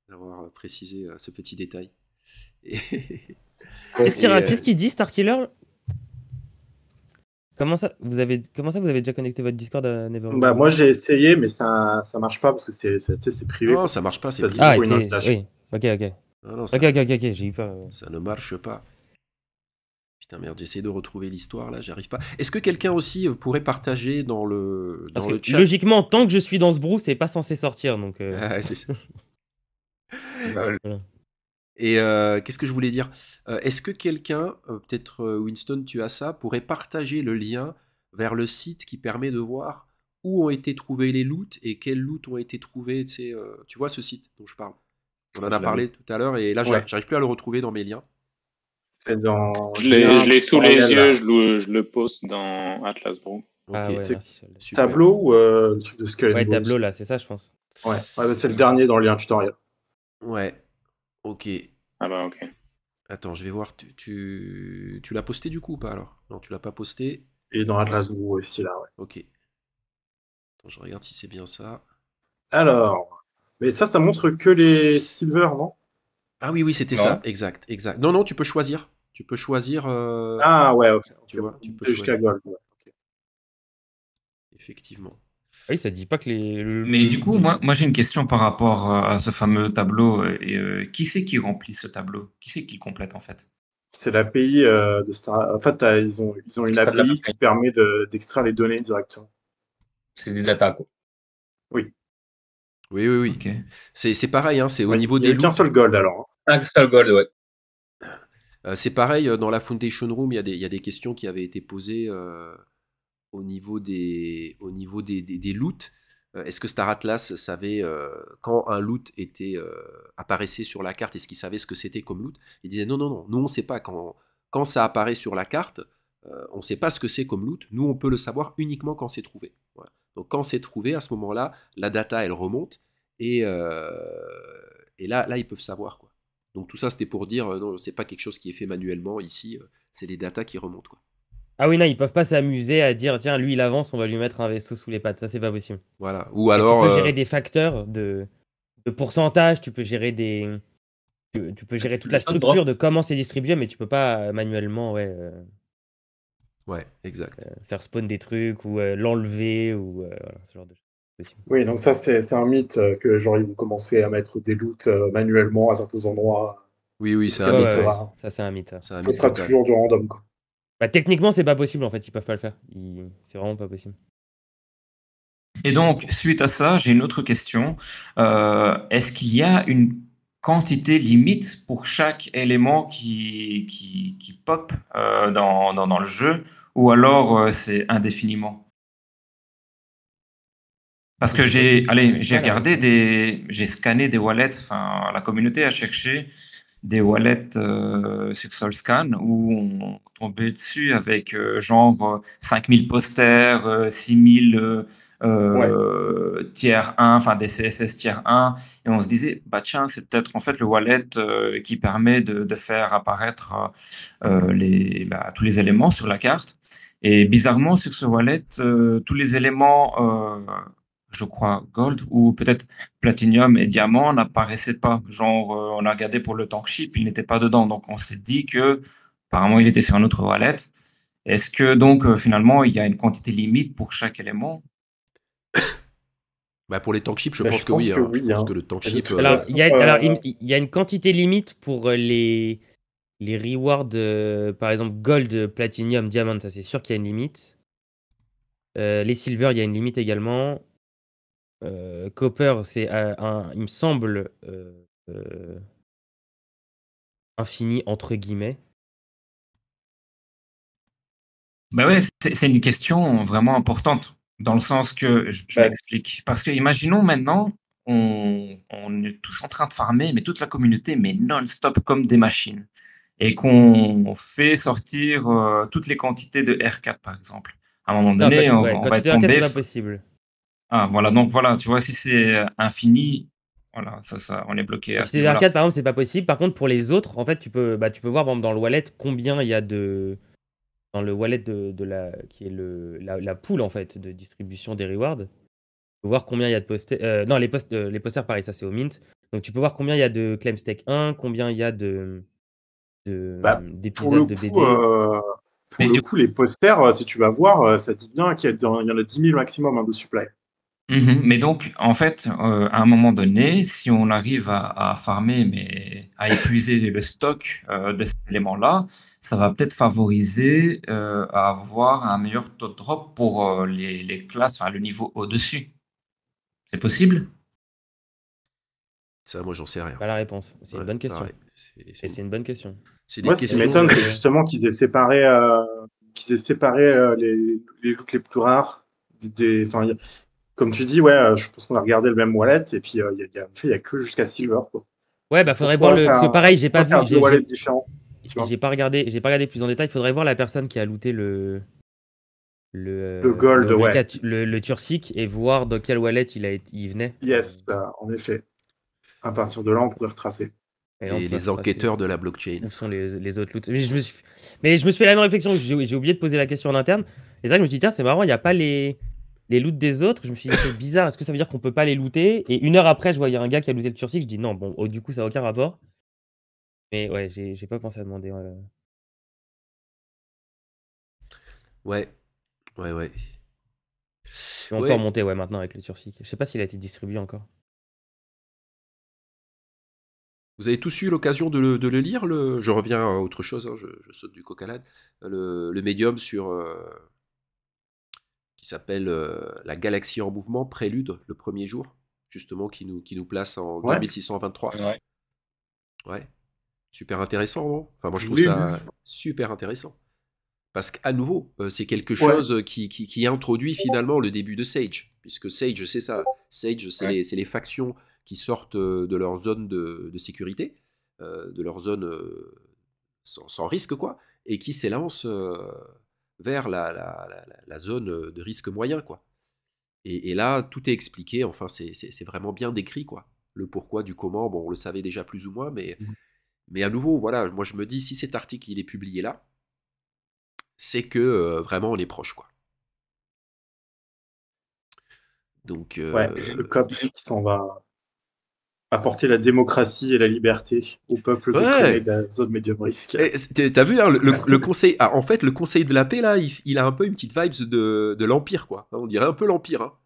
d'avoir précisé ce petit détail. Qu'est-ce qu'il dit, Starkiller? Comment ça, vous avez déjà connecté votre Discord à Neverwinter? bah, moi j'ai essayé, mais ça marche pas parce que c'est privé. Non, quoi. ça marche pas, c'est Ça privé. dit qu'il faut une invitation. Oui, ok. Ah non, Ok, j'ai eu peur. Ça ne marche pas. Putain, merde, j'essaie de retrouver l'histoire là, j'arrive pas. Est-ce que quelqu'un aussi pourrait partager dans le chat? Logiquement, tant que je suis dans ce brou, c'est pas censé sortir. Donc, Ah, c'est ça. voilà. Et qu'est-ce que je voulais dire? Est-ce que quelqu'un, peut-être Winston, tu as ça, pourrait partager le lien vers le site qui permet de voir où ont été trouvés les loots et quels loots ont été trouvés, tu vois ce site dont je parle? On en a parlé tout à l'heure et là, Ouais. j'arrive plus à le retrouver dans mes liens. C'est dans. Je l'ai sous les yeux, je le poste dans Atlas Brew. Ok, Ah ouais, c'est merci. super. Tableau ou le truc de Skull and Ouais, Bones? tableau là, c'est ça, je pense. Ouais, bah, c'est le dernier dans le lien tutoriel. Ouais, ok. Ah bah ok. Attends, je vais voir. Tu l'as posté du coup ou pas alors? Non, tu l'as pas posté. Et dans Atlas Blue aussi, là, ouais. Ok. Attends, je regarde si c'est bien ça. Alors, mais ça montre que les silver, non? Ah oui, c'était Non. ça, exact. Non, tu peux choisir. Tu peux choisir. Ah ouais, ok. Tu vois, tu peux jusqu'à choisir. gold. Ouais. Ok. Effectivement. Ah oui, ça dit pas que les. Mais du coup, moi j'ai une question par rapport à ce fameux tableau. Qui c'est qui remplit ce tableau? Qui c'est qui le complète en fait? C'est l'API de Star. En fait, ils ont une Extrait de la API qui pipeline. permet d'extraire les données directement. C'est des data, quoi. Oui. Ok. C'est pareil, hein, c'est au Ouais, niveau il n'y des a eu qu'un loots. seul gold alors. Ah, Crystal Gold, ouais. C'est pareil, dans la Foundation Room, il y a des questions qui avaient été posées au niveau des loots. Est-ce que Star Atlas savait quand un loot apparaissait sur la carte, est-ce qu'il savait ce que c'était comme loot? Il disait non, nous on ne sait pas. Quand ça apparaît sur la carte, on ne sait pas ce que c'est comme loot. Nous on peut le savoir uniquement quand c'est trouvé. Voilà. Donc quand c'est trouvé, à ce moment-là, la data elle remonte et là ils peuvent savoir quoi. Donc tout ça c'était pour dire non, c'est pas quelque chose qui est fait manuellement ici, c'est les datas qui remontent quoi. Ah oui, non, ils peuvent pas s'amuser à dire tiens, lui il avance, on va lui mettre un vaisseau sous les pattes. Ça, c'est pas possible. Voilà. Ou Et alors tu peux gérer des facteurs de pourcentage, tu peux gérer tu peux gérer toute la structure de comment c'est distribué, mais tu peux pas manuellement ouais, exact. faire spawn des trucs ou l'enlever ou voilà, ce genre de choses. Possible. Oui, donc ça c'est un mythe que genre ils vont commencer à mettre des loots manuellement à certains endroits. Oui, c'est Ouais, un mythe. ouais. Ça, c'est un mythe. Ça, C'est un Ça mythe sera total. toujours du random, quoi. Bah, techniquement, c'est pas possible en fait, ils peuvent pas le faire. C'est vraiment pas possible. Et donc, suite à ça, j'ai une autre question. Est-ce qu'il y a une quantité limite pour chaque élément qui pop dans le jeu, ou alors c'est indéfiniment? Parce que j'ai regardé j'ai scanné des wallets, enfin, la communauté a cherché des wallets sur SoulScan où on tombait dessus avec genre 5000 posters, 6000 tiers 1, enfin des CSS tiers 1, et on se disait, bah tiens, c'est peut-être en fait le wallet qui permet de faire apparaître tous les éléments sur la carte. Et bizarrement, sur ce wallet, tous les éléments, je crois, gold ou peut-être platinum et diamant n'apparaissaient pas. Genre, on a regardé pour le tank ship, il n'était pas dedans. Donc, on s'est dit que, apparemment, il était sur un autre wallet. Est-ce que donc, finalement, il y a une quantité limite pour chaque élément? Bah, pour les tank ships, je Bah, pense je que pense oui. que Hein. oui, Je pense hein. que le tank Et de ship. toute Alors, façon, il y a une quantité limite pour les rewards, par exemple Gold, Platinum, Diamond, ça c'est sûr qu'il y a une limite. Les Silver, il y a une limite également. Copper, c'est il me semble, infini entre guillemets. Ben ouais, c'est une question vraiment importante, dans le sens que, je Ouais. m'explique. Parce que imaginons maintenant, on est tous en train de farmer, mais toute la communauté, mais non-stop comme des machines. Et qu'on fait sortir toutes les quantités de R4, par exemple. À un moment Non, donné, on quand va tu être dis arcade, c'est tombé. pas possible. Ah, voilà, donc voilà, tu vois, si c'est infini, voilà, ça, on est bloqué à Si ce c'est des niveau-là. arcades, par exemple, c'est pas possible. Par contre, pour les autres, en fait, tu peux voir, par exemple, dans le wallet, combien il y a dans le wallet qui est la pool, en fait, de distribution des rewards. Tu peux voir combien il y a de posters. Non, les posters, pareil, ça c'est au mint. Donc tu peux voir combien il y a de Claim Stake 1, combien il y a Bah, d'épisodes de BD. pour Mais le du coup, les posters, si tu vas voir, ça dit bien qu'il y en a 10 000 maximum hein, de supply. Mais donc, en fait, à un moment donné, si on arrive à farmer, mais à épuiser le stock de ces éléments-là, ça va peut-être favoriser à avoir un meilleur taux de drop pour les classes, enfin le niveau au-dessus. C'est possible? Ça, moi, j'en sais rien. Pas la réponse. C'est une Ouais, bonne question. pareil. Et c'est une bonne question. C'est des Moi, ce qui questions. m'étonne, c'est justement qu'ils aient séparé, les loots les plus rares. Enfin, comme tu dis, ouais, je pense qu'on a regardé le même wallet, et puis en fait, il n'y a que jusqu'à Silver, quoi. Ouais, bah faudrait Pourquoi voir parce que pareil, j'ai pas pourquoi vu, faire deux wallets différents, tu vois? j'ai pas regardé plus en détail. Faudrait voir la personne qui a looté le gold, ouais. le Tursic et voir dans quel wallet il venait. Yes, en effet. À partir de là, on pourrait retracer. Et là, on pourrait Les retracer enquêteurs de la blockchain. où sont les autres loots. Mais je me suis fait la même réflexion. J'ai oublié de poser la question en interne. Et ça, je me suis dit, tiens, c'est marrant, il n'y a pas les loots des autres. Je me suis dit, c'est bizarre. Est-ce que ça veut dire qu'on peut pas les looter? Et une heure après, je vois, il y a un gars qui a looté le Tursic. Je dis, non, bon, du coup, ça n'a aucun rapport. Mais ouais, j'ai pas pensé à demander. Ouais. Et on peut remonter, ouais, maintenant avec le Tursic. Je sais pas s'il a été distribué encore. Vous avez tous eu l'occasion de le lire Je reviens à autre chose, hein, je saute du coq à l'âne. Le médium qui s'appelle La Galaxie en mouvement, Prélude, le premier jour, justement, qui nous place en 2623. Ouais. Super intéressant, non? Enfin, moi, je trouve ça super intéressant. Parce qu'à nouveau, c'est quelque chose qui introduit finalement le début de Sage. Puisque Sage, c'est ça. Sage, c'est les factions qui sortent de leur zone de sécurité, de leur zone sans risque, quoi, et qui s'élancent vers la zone de risque moyen, quoi. Et là, tout est expliqué, enfin, c'est vraiment bien décrit, quoi. Le pourquoi du comment, bon, on le savait déjà plus ou moins, mais à nouveau, voilà, moi je me dis, si cet article il est publié là, c'est que vraiment on est proche, quoi. Donc, le COP qui s'en va apporter la démocratie et la liberté aux peuples opprimés de la zone médium risque. T'as vu, hein, le conseil, en fait, le conseil de la paix, là, il a un peu une petite vibes de l'Empire, quoi. On dirait un peu l'Empire, hein.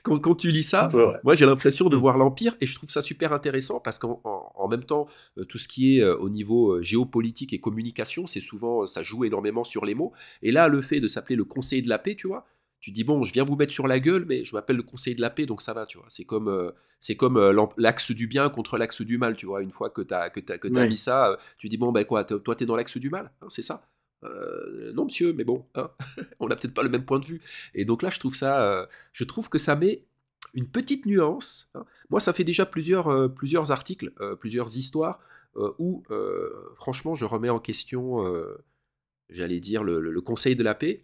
Quand tu lis ça, moi j'ai l'impression de voir l'Empire et je trouve ça super intéressant parce qu'en même temps, tout ce qui est au niveau géopolitique et communication, c'est souvent, ça joue énormément sur les mots. Et là, le fait de s'appeler le Conseil de la paix, tu vois, tu dis bon, je viens vous mettre sur la gueule, mais je m'appelle le Conseil de la paix, donc ça va, tu vois. C'est comme l'axe du bien contre l'axe du mal, tu vois. Une fois que t'as mis ça, tu dis bon, ben quoi, toi t'es dans l'axe du mal, hein, c'est ça. Non monsieur, mais bon, hein, on n'a peut-être pas le même point de vue. Et donc là, je trouve que ça met une petite nuance, hein. Moi, ça fait déjà plusieurs articles, plusieurs histoires où, franchement, je remets en question, j'allais dire, le conseil de la paix.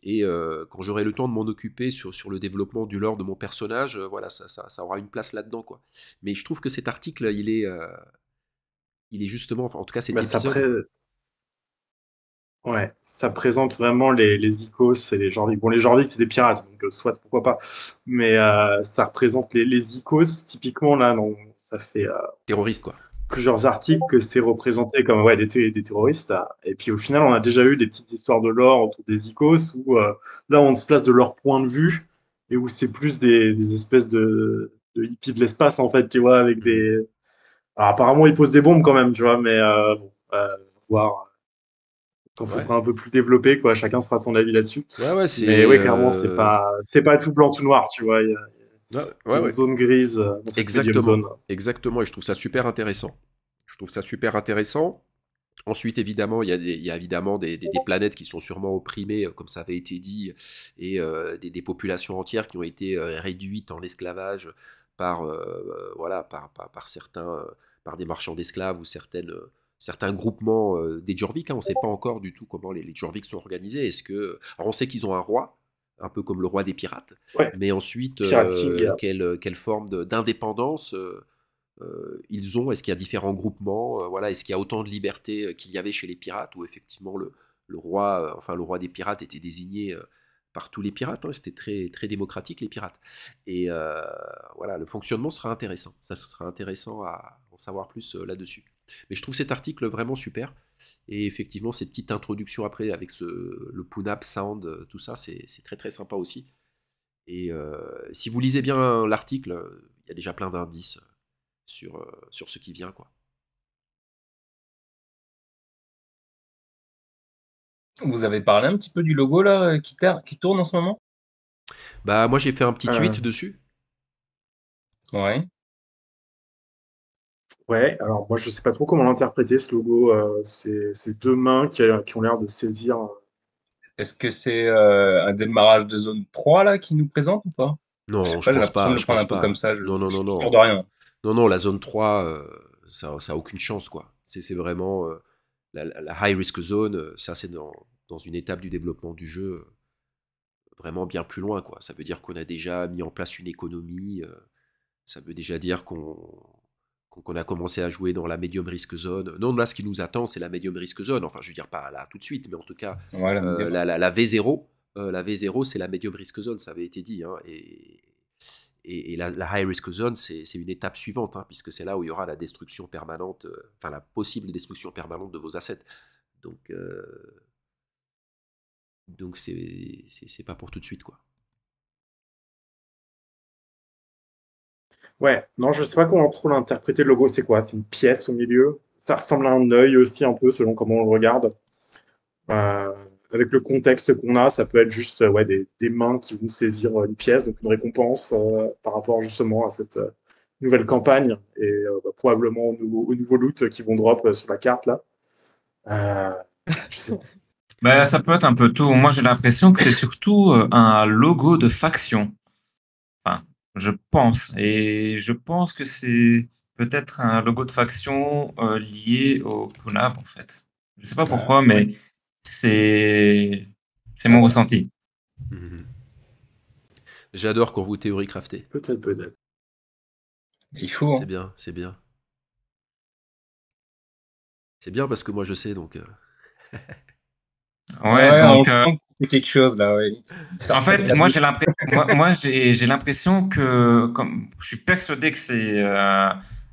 Et quand j'aurai le temps de m'en occuper sur le développement du lore de mon personnage, voilà, ça aura une place là-dedans, quoi. Mais je trouve que cet article, il est justement, enfin, en tout cas cet Bah, ça, épisode. ouais, ça présente vraiment les Icos et les Jorvik. Bon, les Jorvik, c'est des pirates, donc soit, pourquoi pas. Mais ça représente les Icos, typiquement, là, non, ça fait Terroriste, quoi. plusieurs articles que c'est représenté comme ouais, des terroristes. Et puis au final, on a déjà eu des petites histoires de lore autour des Icos où là, on se place de leur point de vue et où c'est plus des espèces de hippies de l'espace, en fait, tu vois, avec Mhm. des. Alors apparemment, ils posent des bombes quand même, tu vois, mais bon, voir quand ce Ouais. sera un peu plus développé, quoi, chacun se fera son avis là-dessus. Ouais, ouais, Mais ouais, clairement, c'est pas tout blanc, tout noir, tu vois. Ouais, Il y ouais, a une ouais. zone grise dans cette médium zone. Exactement. Exactement. Et je trouve ça super intéressant. Je trouve ça super intéressant. Ensuite, évidemment, il y a évidemment des planètes qui sont sûrement opprimées, comme ça avait été dit, et des populations entières qui ont été réduites en esclavage voilà, par certains, par des marchands d'esclaves ou certains groupements des Jorvik, hein. On ne sait pas encore du tout comment les Jorvik sont organisés. Alors, on sait qu'ils ont un roi, un peu comme le roi des pirates, Ouais, mais ensuite, Pirate King. quelle forme d'indépendance ils ont, est-ce qu'il y a différents groupements, voilà, est-ce qu'il y a autant de liberté qu'il y avait chez les pirates, où effectivement le roi, enfin le roi des pirates était désigné par tous les pirates, hein. C'était très, très démocratique les pirates. Et voilà, le fonctionnement sera intéressant, ça sera intéressant à en savoir plus là-dessus. Mais je trouve cet article vraiment super, et effectivement cette petite introduction après avec le Punab Sound, tout ça, c'est très très sympa aussi. Et si vous lisez bien l'article, il y a déjà plein d'indices sur ce qui vient, quoi. Vous avez parlé un petit peu du logo là qui tourne en ce moment? Bah moi j'ai fait un petit Euh, tweet dessus. Ouais. Ouais, alors moi je sais pas trop comment l'interpréter ce logo. C'est deux mains qui ont l'air de saisir. Est-ce que c'est un démarrage de zone 3 là qui nous présente ou pas? Je sais Non, je pas, j'ai pense l'impression de pas, le je prendre pense un peu comme pas. ça, Non, non, je non, suis sûr de non. rien. Non, non, la zone 3, ça a aucune chance, quoi. C'est vraiment la high risk zone, ça c'est dans une étape du développement du jeu vraiment bien plus loin, quoi. Ça veut dire qu'on a déjà mis en place une économie, ça veut déjà dire qu'on a commencé à jouer dans la medium risk zone. Non, là, ce qui nous attend, c'est la medium risk zone. Enfin, je veux dire, pas là tout de suite, mais en tout cas, Ouais, la médium. la V0, c'est la medium risk zone, ça avait été dit, hein. Et la high risk zone, c'est une étape suivante, hein, puisque c'est là où il y aura la destruction permanente, enfin la possible destruction permanente de vos assets. Donc, donc c'est pas pour tout de suite, quoi. Ouais, non, je sais pas comment trop l'interpréter le logo. C'est quoi? C'est une pièce au milieu. Ça ressemble à un œil aussi un peu selon comment on le regarde. Euh, Avec le contexte qu'on a, ça peut être juste ouais, des mains qui vont saisir une pièce, donc une récompense par rapport justement à cette nouvelle campagne et bah, probablement au nouveau loot qui vont drop sur la carte là. Euh, je sais pas. Ben, ça peut être un peu tout. Moi, j'ai l'impression que c'est surtout un logo de faction. Enfin, je pense. Et je pense que c'est peut-être un logo de faction lié au Punab, en fait. Je sais pas pourquoi, Ouais, mais c'est c'est mon peut-être, ressenti. Mhm. J'adore quand vous théorie craftez. peut-être. Il faut, C'est hein. bien, c'est bien. C'est bien parce que moi je sais, donc. Ouais, Ouais, on donc sent que c'est quelque chose là, ouais. Il en sort fait, la moi bouche. j'ai l'impression, j'ai l'impression que, comme je suis persuadé que c'est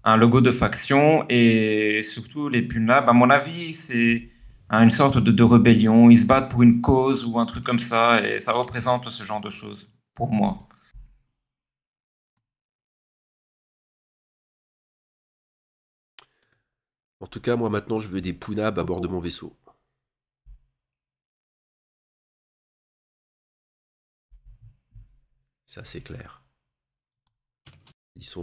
un logo de faction et surtout les Punlab, à mon avis, c'est une sorte de rébellion. Ils se battent pour une cause ou un truc comme ça et ça représente ce genre de choses pour moi. En tout cas, moi maintenant, je veux des Punab à bord de mon vaisseau. Ça, c'est clair. Ils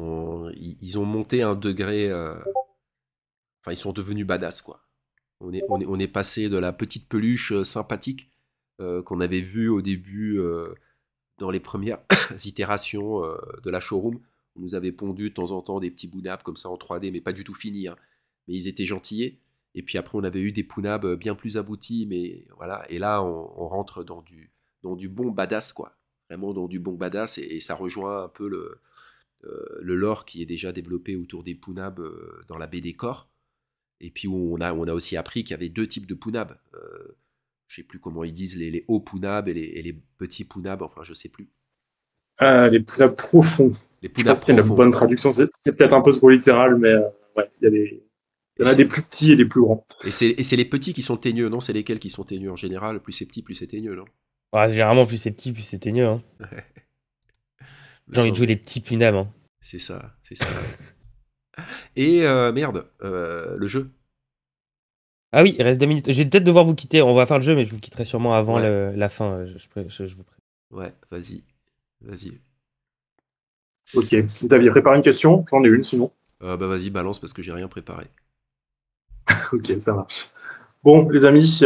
ont monté un degré. Enfin, ils sont devenus badass, quoi. On est passé de la petite peluche sympathique qu'on avait vue au début dans les premières itérations de la showroom, on nous avait pondu de temps en temps des petits pounabs comme ça en 3D, mais pas du tout finis, hein. Mais ils étaient gentillés. Et puis après, on avait eu des pounabs bien plus aboutis, mais voilà. Et là, on rentre dans du bon badass, quoi. Vraiment dans du bon badass, et ça rejoint un peu le lore qui est déjà développé autour des pounabs dans la baie des corps. Et puis on a aussi appris qu'il y avait deux types de pounabs. Je sais plus comment ils disent, les hauts pounabs et les petits pounabs, enfin je sais plus. Les pounabs profonds. Les Je pounabs pense que c'est la profonds. bonne traduction. C'est peut-être un peu trop littéral, mais ouais, il y en a des plus petits et des plus grands. Et c'est les petits qui sont teigneux, non? C'est lesquels qui sont teigneux en général? Plus c'est petit, plus c'est teigneux, non? Ah, généralement, plus c'est petit, plus c'est teigneux. Hein. J'ai envie de jouer les petits punabs. Hein. C'est ça, c'est ça. Et merde, le jeu. Ah oui, il reste 2 minutes. Je vais peut-être devoir vous quitter. On va faire le jeu, mais je vous quitterai sûrement avant Ouais. la fin. Je vous prie. Ouais, vas-y. Ok. Vous aviez préparé une question? J'en ai une sinon. Bah vas-y, balance parce que j'ai rien préparé. Ok, ça marche. Bon, les amis,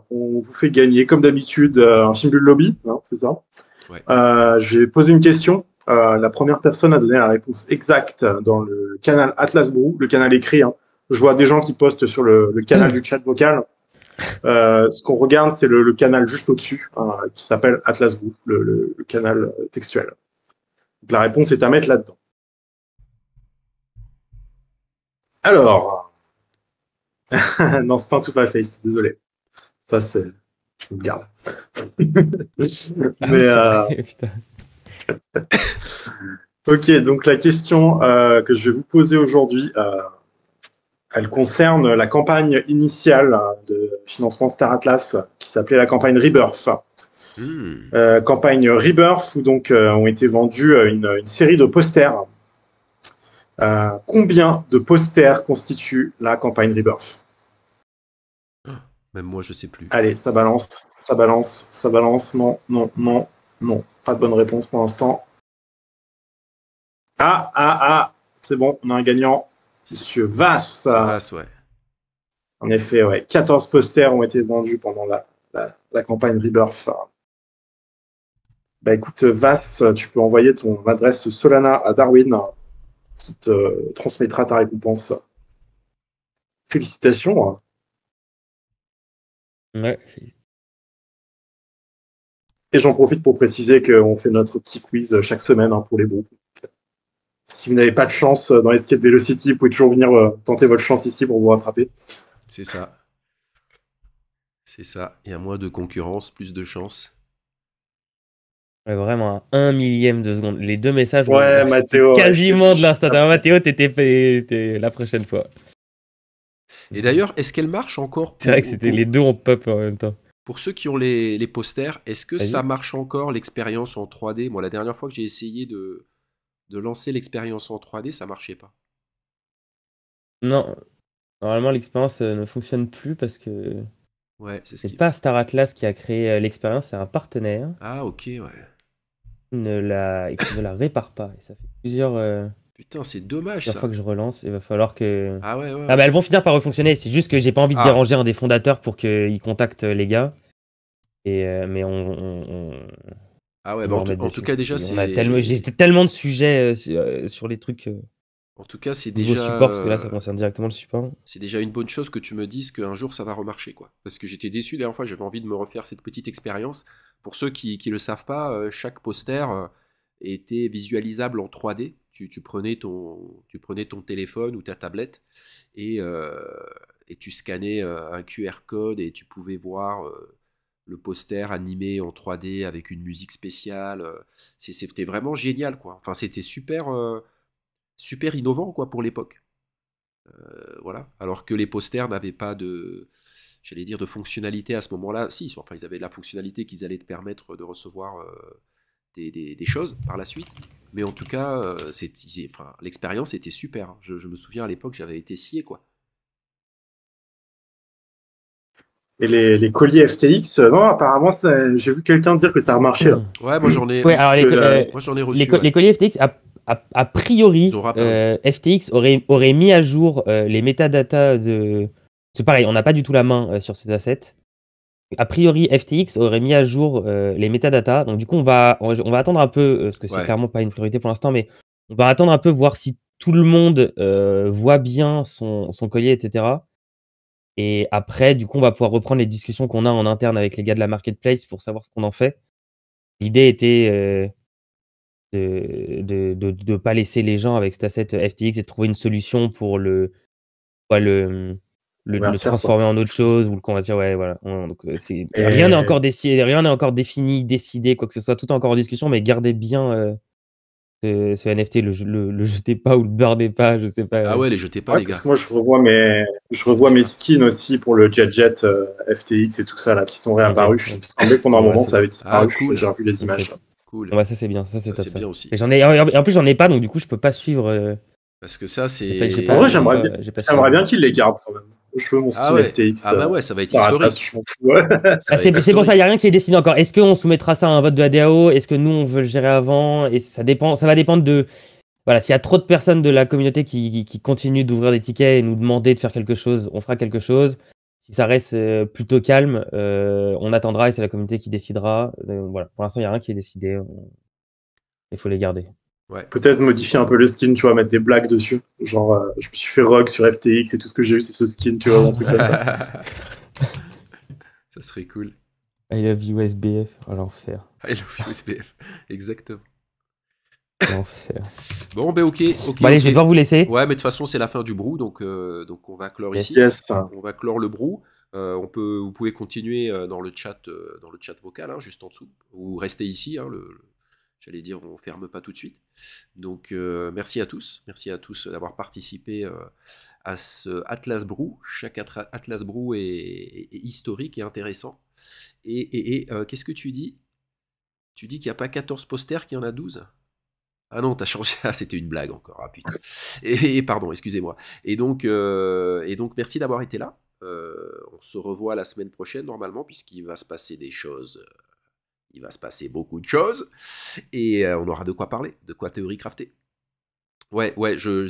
on vous fait gagner, comme d'habitude, un film Bulle Lobby, hein, c'est ça. Ouais. Je vais poser une question. La première personne à donner la réponse exacte dans le canal Atlas Brew, le canal écrit. Hein. Je vois des gens qui postent sur le canal du chat vocal. Ce qu'on regarde, c'est le canal juste au-dessus, qui s'appelle Atlas Brew, le canal textuel. Donc, la réponse est à mettre là-dedans. Alors, non, c'est pas un tout face, désolé. Ça, c'est... Je me le garde. Mais, Putain. ok, donc la question que je vais vous poser aujourd'hui, elle concerne la campagne initiale de financement Star Atlas, qui s'appelait la campagne Rebirth. Campagne Rebirth, où donc ont été vendus une série de posters. Combien de posters constitue la campagne Rebirth? Même moi, je sais plus. Allez, ça balance, ça balance, ça balance. Non, non, non, non. Pas de bonne réponse pour l'instant. Ah, c'est bon, on a un gagnant. Monsieur Vass. Vass, ouais. En effet, ouais. 14 posters ont été vendus pendant la campagne Rebirth. Bah écoute, Vass, tu peux envoyer ton adresse Solana à Darwin, qui te transmettra ta récompense. Félicitations. Ouais. Et j'en profite pour préciser qu'on fait notre petit quiz chaque semaine pour les bons. Si vous n'avez pas de chance dans Escape Velocity, vous pouvez toujours venir tenter votre chance ici pour vous rattraper. C'est ça. C'est ça. Il y a moins de concurrence, plus de chance. Ouais, vraiment, à 1 millième de seconde. Les deux messages, ouais, Mathéo, quasiment de l'instantané. Mathéo, t'étais la prochaine fois. Et d'ailleurs, est-ce qu'elle marche encore C'est vrai que c'était les deux en pop en même temps. Pour ceux qui ont les posters, est-ce que ça marche encore l'expérience en 3D? Moi, la dernière fois que j'ai essayé de lancer l'expérience en 3D, ça marchait pas. Non, normalement l'expérience ne fonctionne plus parce que ouais, c'est pas Star Atlas qui a créé l'expérience, c'est un partenaire. Ah ok, ouais. Et qui ne la répare pas. Et ça fait plusieurs. Putain, c'est dommage ça. Chaque fois que je relance, il va falloir que. Ah ouais. Ah bah elles vont finir par refonctionner. C'est juste que j'ai pas envie de déranger un des fondateurs pour qu'ils contactent les gars. Et mais Ah ouais, bah en tout cas déjà c'est. J'ai tellement de sujets sur les trucs. En tout cas, c'est déjà. Support, parce que là, ça concerne directement le support. C'est déjà une bonne chose que tu me dises qu'un jour ça va remarcher, quoi. Parce que j'étais déçu la dernière fois, j'avais envie de me refaire cette petite expérience. Pour ceux qui le savent pas, chaque poster était visualisable en 3D. Tu prenais ton téléphone ou ta tablette et tu scannais un QR code et tu pouvais voir le poster animé en 3D avec une musique spéciale. C'était vraiment génial, quoi. Enfin, c'était super innovant, quoi, pour l'époque. Voilà. Alors que les posters n'avaient pas de fonctionnalité à ce moment-là. Si, enfin, ils avaient la fonctionnalité qu'ils allaient te permettre de recevoir des choses par la suite. Mais en tout cas, l'expérience était super. Je me souviens à l'époque, j'avais été scié, quoi. Et les colis FTX, non, apparemment, j'ai vu quelqu'un dire que ça a marché. Là. Ouais, moi j'en ai. Ouais, alors moi j'en ai reçu. Les colis FTX, a priori, FTX aurait mis à jour les métadatas de. C'est pareil, on n'a pas du tout la main sur ces assets. A priori, FTX aurait mis à jour les métadatas. Donc, du coup, on va attendre un peu, parce que c'est Ouais. clairement pas une priorité pour l'instant, mais on va attendre un peu, voir si tout le monde voit bien son collier, etc. Et après, du coup, on va pouvoir reprendre les discussions qu'on a en interne avec les gars de la marketplace pour savoir ce qu'on en fait. L'idée était de pas laisser les gens avec cet asset FTX et de trouver une solution pour le Convertir, transformer en autre Je pense. chose ou le convertir. Ouais, voilà. Donc, Et- rien n'est encore décidé, défini, décidé, quoi que ce soit. Tout est encore en discussion, mais gardez bien ce NFT, le jetez pas ou le burnez pas, je sais pas. Ah ouais, les jetez pas, Ouais, les gars. parce que moi, je revois mes skins aussi pour le Jet FTX et tout ça, là, qui sont réapparus. Ok. Il me semblait que pendant un Ouais, moment, c'est ça avait bon. disparu. Ah, cool. J'ai revu les Donc, images. Cool. Ouais, ça c'est bien, ça c'est Ça, top. c'est Ça. bien aussi. Et en plus, j'en ai pas, donc du coup, je peux pas suivre. Parce que ça, J'ai c'est. pas- En vrai, j'ai j'aimerais pas- bien, j'ai pas j'aimerais suivi. bien qu'ils les gardent quand même. Je veux mon skin Ah ouais. FTX. Ah bah ouais, ça va être Star Atlas, historique. je m'en fous. Ouais. Ça va C'est être pour ça, il historique. n'y a rien qui est décidé encore. Est-ce qu'on soumettra ça à un vote de la DAO? Est-ce que nous, on veut le gérer avant? Et ça va dépendre de. Voilà, s'il y a trop de personnes de la communauté qui continuent d'ouvrir des tickets et nous demander de faire quelque chose, on fera quelque chose. Si ça reste plutôt calme, on attendra et c'est la communauté qui décidera. Voilà, pour l'instant, il n'y a rien qui est décidé. Il faut les garder. Ouais. Peut-être modifier un peu le skin, tu vois, mettre des blagues dessus. Genre, je me suis fait rogue sur FTX et tout ce que j'ai eu, c'est ce skin, tu vois, ou un truc comme ça. Ça serait cool. I love you SBF. Oh, l'enfer. I love you, SPF. Exactement. L'enfer. Bon, ben ok. Bon, allez, je vais devoir vous laisser. Ouais, mais de toute façon, c'est la fin du brew, donc on va clore Yes. ici. Yes. On va clore le brew. Vous pouvez continuer dans le chat vocal, hein, juste en dessous, ou rester ici. Hein, j'allais dire, on ferme pas tout de suite. Donc, merci à tous d'avoir participé à ce Atlas Brew. Chaque Atlas Brew est historique et intéressant. Et qu'est-ce que tu dis? Tu dis qu'il n'y a pas 14 posters, qu'il y en a 12? Ah non, t'as changé. Ah, c'était une blague encore. Ah putain. Et pardon, excusez-moi. Et donc, merci d'avoir été là. On se revoit la semaine prochaine normalement, puisqu'il va se passer des choses. Il va se passer beaucoup de choses. Et on aura de quoi parler, de quoi théorie crafter. Ouais,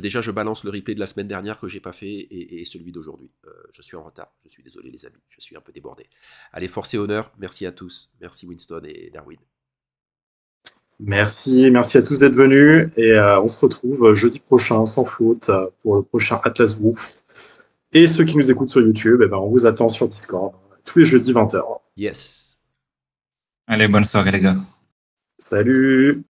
déjà je balance le replay de la semaine dernière que j'ai pas fait et celui d'aujourd'hui. Je suis en retard. Je suis désolé les amis. Je suis un peu débordé. Allez, force et honneur. Merci à tous. Merci Winston et Darwin. Merci à tous d'être venus et on se retrouve jeudi prochain sans faute pour le prochain Atlas Brew. Et ceux qui nous écoutent sur YouTube, eh ben, on vous attend sur Discord tous les jeudis 20h. Yes. Allez, bonne soirée les gars. Salut!